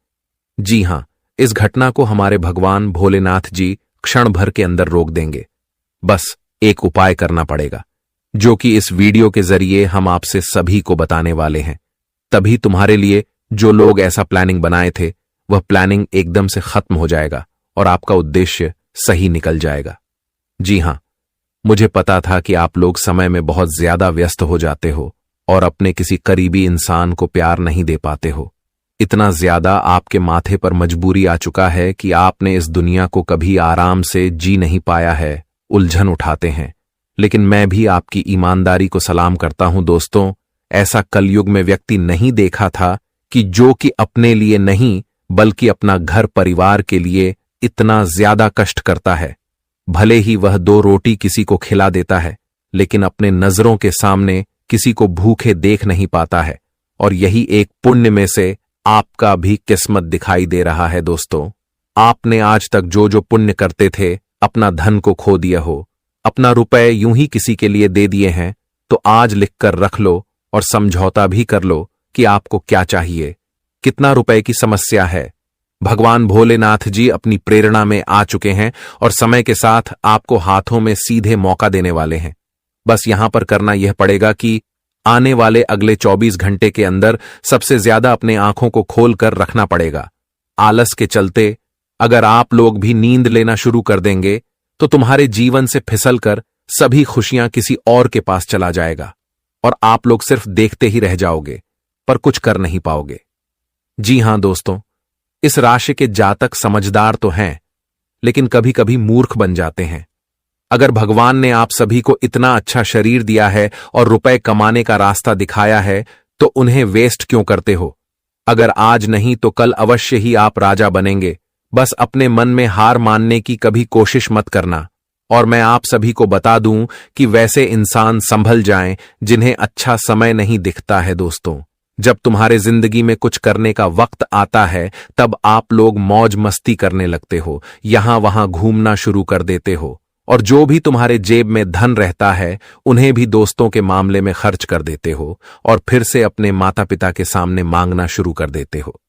[SPEAKER 3] जी हां, इस घटना को हमारे भगवान भोलेनाथ जी क्षण भर के अंदर रोक देंगे। बस एक उपाय करना पड़ेगा, जो कि इस वीडियो के जरिए हम आपसे सभी को बताने वाले हैं। तभी तुम्हारे लिए जो लोग ऐसा प्लानिंग बनाए थे, वह प्लानिंग एकदम से खत्म हो जाएगा और आपका उद्देश्य सही निकल जाएगा। जी हां, मुझे पता था कि आप लोग समय में बहुत ज्यादा व्यस्त हो जाते हो और अपने किसी करीबी इंसान को प्यार नहीं दे पाते हो। इतना ज्यादा आपके माथे पर मजबूरी आ चुका है कि आपने इस दुनिया को कभी आराम से जी नहीं पाया है, उलझन उठाते हैं। लेकिन मैं भी आपकी ईमानदारी को सलाम करता हूं दोस्तों। ऐसा कलयुग में व्यक्ति नहीं देखा था कि जो कि अपने लिए नहीं बल्कि अपना घर परिवार के लिए इतना ज्यादा कष्ट करता है। भले ही वह 2 रोटी किसी को खिला देता है, लेकिन अपने नजरों के सामने किसी को भूखे देख नहीं पाता है और यही एक पुण्य में से आपका भी किस्मत दिखाई दे रहा है। दोस्तों, आपने आज तक जो जो पुण्य करते थे, अपना धन को खो दिया हो, अपना रुपए यूं ही किसी के लिए दे दिए हैं, तो आज लिखकर रख लो और समझौता भी कर लो कि आपको क्या चाहिए, कितना रुपए की समस्या है। भगवान भोलेनाथ जी अपनी प्रेरणा में आ चुके हैं और समय के साथ आपको हाथों में सीधे मौका देने वाले हैं। बस यहां पर करना यह पड़ेगा कि आने वाले अगले 24 घंटे के अंदर सबसे ज्यादा अपने आंखों को खोल कर रखना पड़ेगा। आलस के चलते अगर आप लोग भी नींद लेना शुरू कर देंगे तो तुम्हारे जीवन से फिसल कर सभी खुशियां किसी और के पास चला जाएगा और आप लोग सिर्फ देखते ही रह जाओगे, पर कुछ कर नहीं पाओगे। जी हां दोस्तों, इस राशि के जातक समझदार तो हैं, लेकिन कभी कभी मूर्ख बन जाते हैं। अगर भगवान ने आप सभी को इतना अच्छा शरीर दिया है और रुपए कमाने का रास्ता दिखाया है, तो उन्हें वेस्ट क्यों करते हो? अगर आज नहीं तो कल अवश्य ही आप राजा बनेंगे। बस अपने मन में हार मानने की कभी कोशिश मत करना। और मैं आप सभी को बता दूं कि वैसे इंसान संभल जाएं जिन्हें अच्छा समय नहीं दिखता है। दोस्तों, जब तुम्हारे जिंदगी में कुछ करने का वक्त आता है, तब आप लोग मौज मस्ती करने लगते हो, यहां वहां घूमना शुरू कर देते हो, और जो भी तुम्हारे जेब में धन रहता है उन्हें भी दोस्तों के मामले में खर्च कर देते हो और फिर से अपने माता पिता के सामने मांगना शुरू कर देते हो।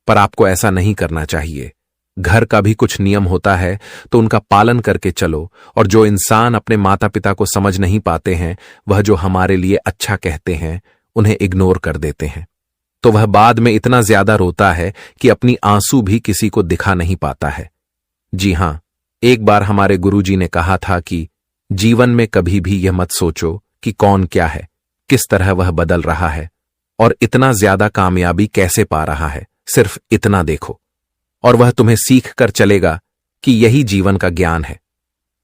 [SPEAKER 3] पर आपको ऐसा नहीं करना चाहिए। घर का भी कुछ नियम होता है, तो उनका पालन करके चलो। और जो इंसान अपने माता पिता को समझ नहीं पाते हैं, वह जो हमारे लिए अच्छा कहते हैं उन्हें इग्नोर कर देते हैं, तो वह बाद में इतना ज्यादा रोता है कि अपनी आंसू भी किसी को दिखा नहीं पाता है। जी हां, एक बार हमारे गुरुजी ने कहा था कि जीवन में कभी भी यह मत सोचो कि कौन क्या है, किस तरह वह बदल रहा है और इतना ज्यादा कामयाबी कैसे पा रहा है। सिर्फ इतना देखो और वह तुम्हें सीख कर चलेगा कि यही जीवन का ज्ञान है।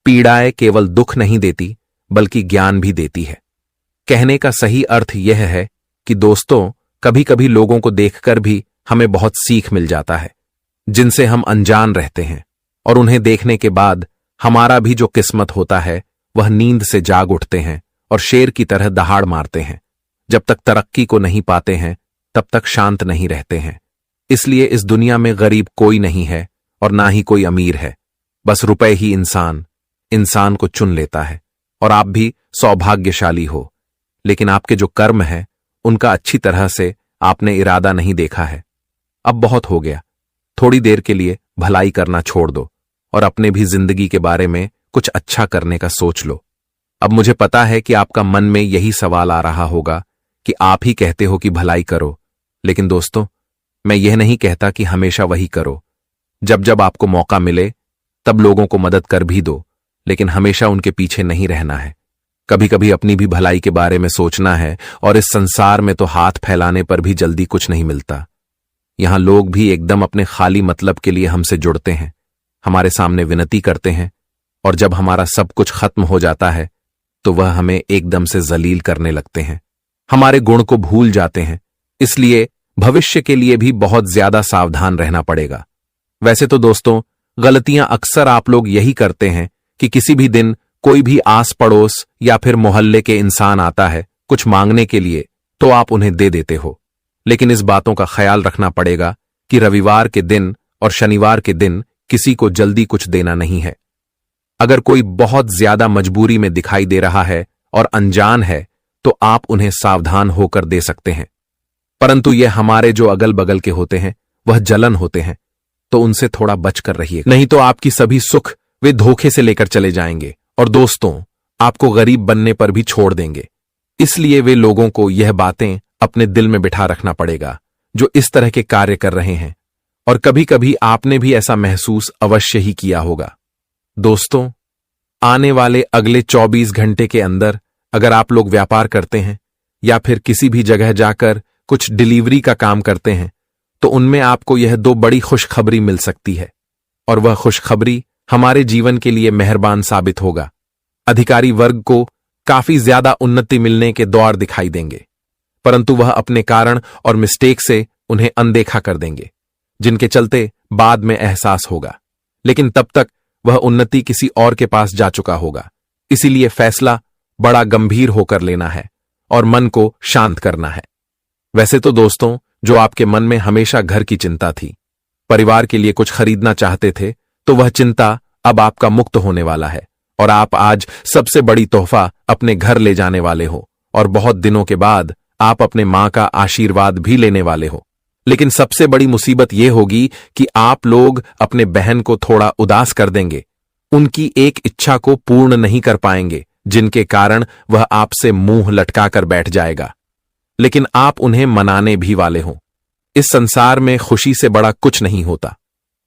[SPEAKER 3] पीड़ाएं केवल दुख नहीं देती, बल्कि ज्ञान भी देती है। कहने का सही अर्थ यह है कि दोस्तों, कभी कभी लोगों को देखकर भी हमें बहुत सीख मिल जाता है, जिनसे हम अनजान रहते हैं, और उन्हें देखने के बाद हमारा भी जो किस्मत होता है वह नींद से जाग उठते हैं और शेर की तरह दहाड़ मारते हैं। जब तक तरक्की को नहीं पाते हैं तब तक शांत नहीं रहते हैं। इसलिए इस दुनिया में गरीब कोई नहीं है और ना ही कोई अमीर है। बस रुपए ही इंसान को चुन लेता है। और आप भी सौभाग्यशाली हो, लेकिन आपके जो कर्म है उनका अच्छी तरह से आपने इरादा नहीं देखा है। अब बहुत हो गया, थोड़ी देर के लिए भलाई करना छोड़ दो और अपने भी जिंदगी के बारे में कुछ अच्छा करने का सोच लो। अब मुझे पता है कि आपका मन में यही सवाल आ रहा होगा कि आप ही कहते हो कि भलाई करो, लेकिन दोस्तों, मैं यह नहीं कहता कि हमेशा वही करो। जब जब आपको मौका मिले तब लोगों को मदद कर भी दो, लेकिन हमेशा उनके पीछे नहीं रहना है। कभी कभी अपनी भी भलाई के बारे में सोचना है। और इस संसार में तो हाथ फैलाने पर भी जल्दी कुछ नहीं मिलता। यहां लोग भी एकदम अपने खाली मतलब के लिए हमसे जुड़ते हैं, हमारे सामने विनती करते हैं, और जब हमारा सब कुछ खत्म हो जाता है तो वह हमें एकदम से जलील करने लगते हैं, हमारे गुण को भूल जाते हैं। इसलिए भविष्य के लिए भी बहुत ज्यादा सावधान रहना पड़ेगा। वैसे तो दोस्तों, गलतियां अक्सर आप लोग यही करते हैं कि किसी भी दिन कोई भी आस पड़ोस या फिर मोहल्ले के इंसान आता है कुछ मांगने के लिए, तो आप उन्हें दे देते हो। लेकिन इस बातों का ख्याल रखना पड़ेगा कि रविवार के दिन और शनिवार के दिन किसी को जल्दी कुछ देना नहीं है। अगर कोई बहुत ज्यादा मजबूरी में दिखाई दे रहा है और अनजान है, तो आप उन्हें सावधान होकर दे सकते हैं। परंतु ये हमारे जो अगल बगल के होते हैं वह जलन होते हैं, तो उनसे थोड़ा बचकर रहिए, नहीं तो आपकी सभी सुख वे धोखे से लेकर चले जाएंगे और दोस्तों, आपको गरीब बनने पर भी छोड़ देंगे। इसलिए वे लोगों को यह बातें अपने दिल में बिठा रखना पड़ेगा जो इस तरह के कार्य कर रहे हैं। और कभी कभी आपने भी ऐसा महसूस अवश्य ही किया होगा। दोस्तों, आने वाले अगले 24 घंटे के अंदर अगर आप लोग व्यापार करते हैं या फिर किसी भी जगह जाकर कुछ डिलीवरी का काम करते हैं, तो उनमें आपको यह 2 बड़ी खुशखबरी मिल सकती है। और वह खुशखबरी हमारे जीवन के लिए मेहरबान साबित होगा। अधिकारी वर्ग को काफी ज्यादा उन्नति मिलने के दौर दिखाई देंगे, परंतु वह अपने कारण और मिस्टेक से उन्हें अनदेखा कर देंगे, जिनके चलते बाद में एहसास होगा। लेकिन तब तक वह उन्नति किसी और के पास जा चुका होगा। इसीलिए फैसला बड़ा गंभीर होकर लेना है और मन को शांत करना है। वैसे तो दोस्तों, जो आपके मन में हमेशा घर की चिंता थी, परिवार के लिए कुछ खरीदना चाहते थे, तो वह चिंता अब आपका मुक्त होने वाला है और आप आज सबसे बड़ी तोहफा अपने घर ले जाने वाले हो और बहुत दिनों के बाद आप अपने मां का आशीर्वाद भी लेने वाले हो। लेकिन सबसे बड़ी मुसीबत यह होगी कि आप लोग अपने बहन को थोड़ा उदास कर देंगे, उनकी एक इच्छा को पूर्ण नहीं कर पाएंगे, जिनके कारण वह आपसे मुंह लटकाकर बैठ जाएगा। लेकिन आप उन्हें मनाने भी वाले हो। इस संसार में खुशी से बड़ा कुछ नहीं होता,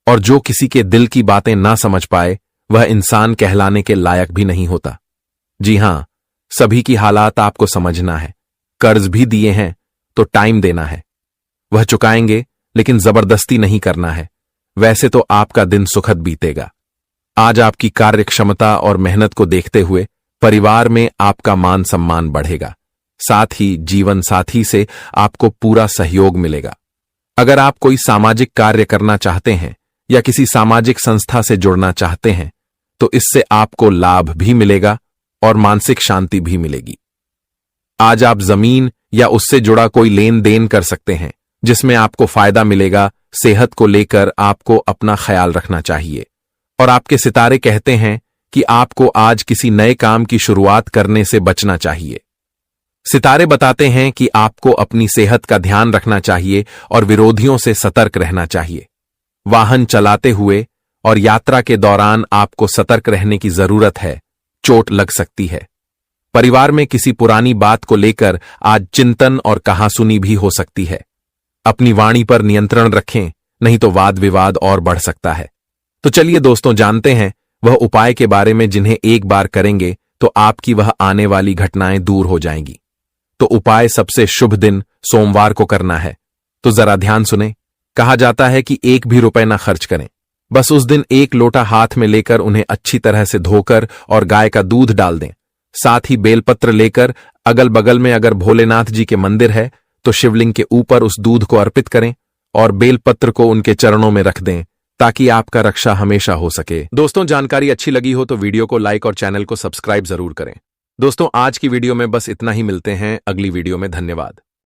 [SPEAKER 3] और जो किसी के दिल की बातें ना समझ पाए वह इंसान कहलाने के लायक भी नहीं होता। जी हां, सभी की हालात आपको समझना है। कर्ज भी दिए हैं तो टाइम देना है, वह चुकाएंगे, लेकिन जबरदस्ती नहीं करना है। वैसे तो आपका दिन सुखद बीतेगा। आज आपकी कार्य क्षमता और मेहनत को देखते हुए परिवार में आपका मान सम्मान बढ़ेगा, साथ ही जीवन साथी से आपको पूरा सहयोग मिलेगा। अगर आप कोई सामाजिक कार्य करना चाहते हैं या किसी सामाजिक संस्था से जुड़ना चाहते हैं तो इससे आपको लाभ भी मिलेगा और मानसिक शांति भी मिलेगी। आज आप जमीन या उससे जुड़ा कोई लेन देन कर सकते हैं जिसमें आपको फायदा मिलेगा। सेहत को लेकर आपको अपना ख्याल रखना चाहिए और आपके सितारे कहते हैं कि आपको आज किसी नए काम की शुरुआत करने से बचना चाहिए। सितारे बताते हैं कि आपको अपनी सेहत का ध्यान रखना चाहिए और विरोधियों से सतर्क रहना चाहिए। वाहन चलाते हुए और यात्रा के दौरान आपको सतर्क रहने की जरूरत है, चोट लग सकती है। परिवार में किसी पुरानी बात को लेकर आज चिंतन और कहासुनी भी हो सकती है। अपनी वाणी पर नियंत्रण रखें, नहीं तो वाद विवाद और बढ़ सकता है। तो चलिए दोस्तों, जानते हैं वह उपाय के बारे में जिन्हें एक बार करेंगे तो आपकी वह आने वाली घटनाएं दूर हो जाएंगी। तो उपाय सबसे शुभ दिन सोमवार को करना है। तो जरा ध्यान सुने। कहा जाता है कि एक भी रुपए ना खर्च करें, बस उस दिन एक लोटा हाथ में लेकर उन्हें अच्छी तरह से धोकर और गाय का दूध डाल दें। साथ ही बेलपत्र लेकर अगल बगल में अगर भोलेनाथ जी के मंदिर है तो शिवलिंग के ऊपर उस दूध को अर्पित करें और बेलपत्र को उनके चरणों में रख दें, ताकि आपका रक्षा हमेशा हो सके। दोस्तों, जानकारी अच्छी लगी हो तो वीडियो को लाइक और चैनल को सब्सक्राइब जरूर करें। दोस्तों, आज की वीडियो में बस इतना ही। मिलते हैं अगली वीडियो में। धन्यवाद।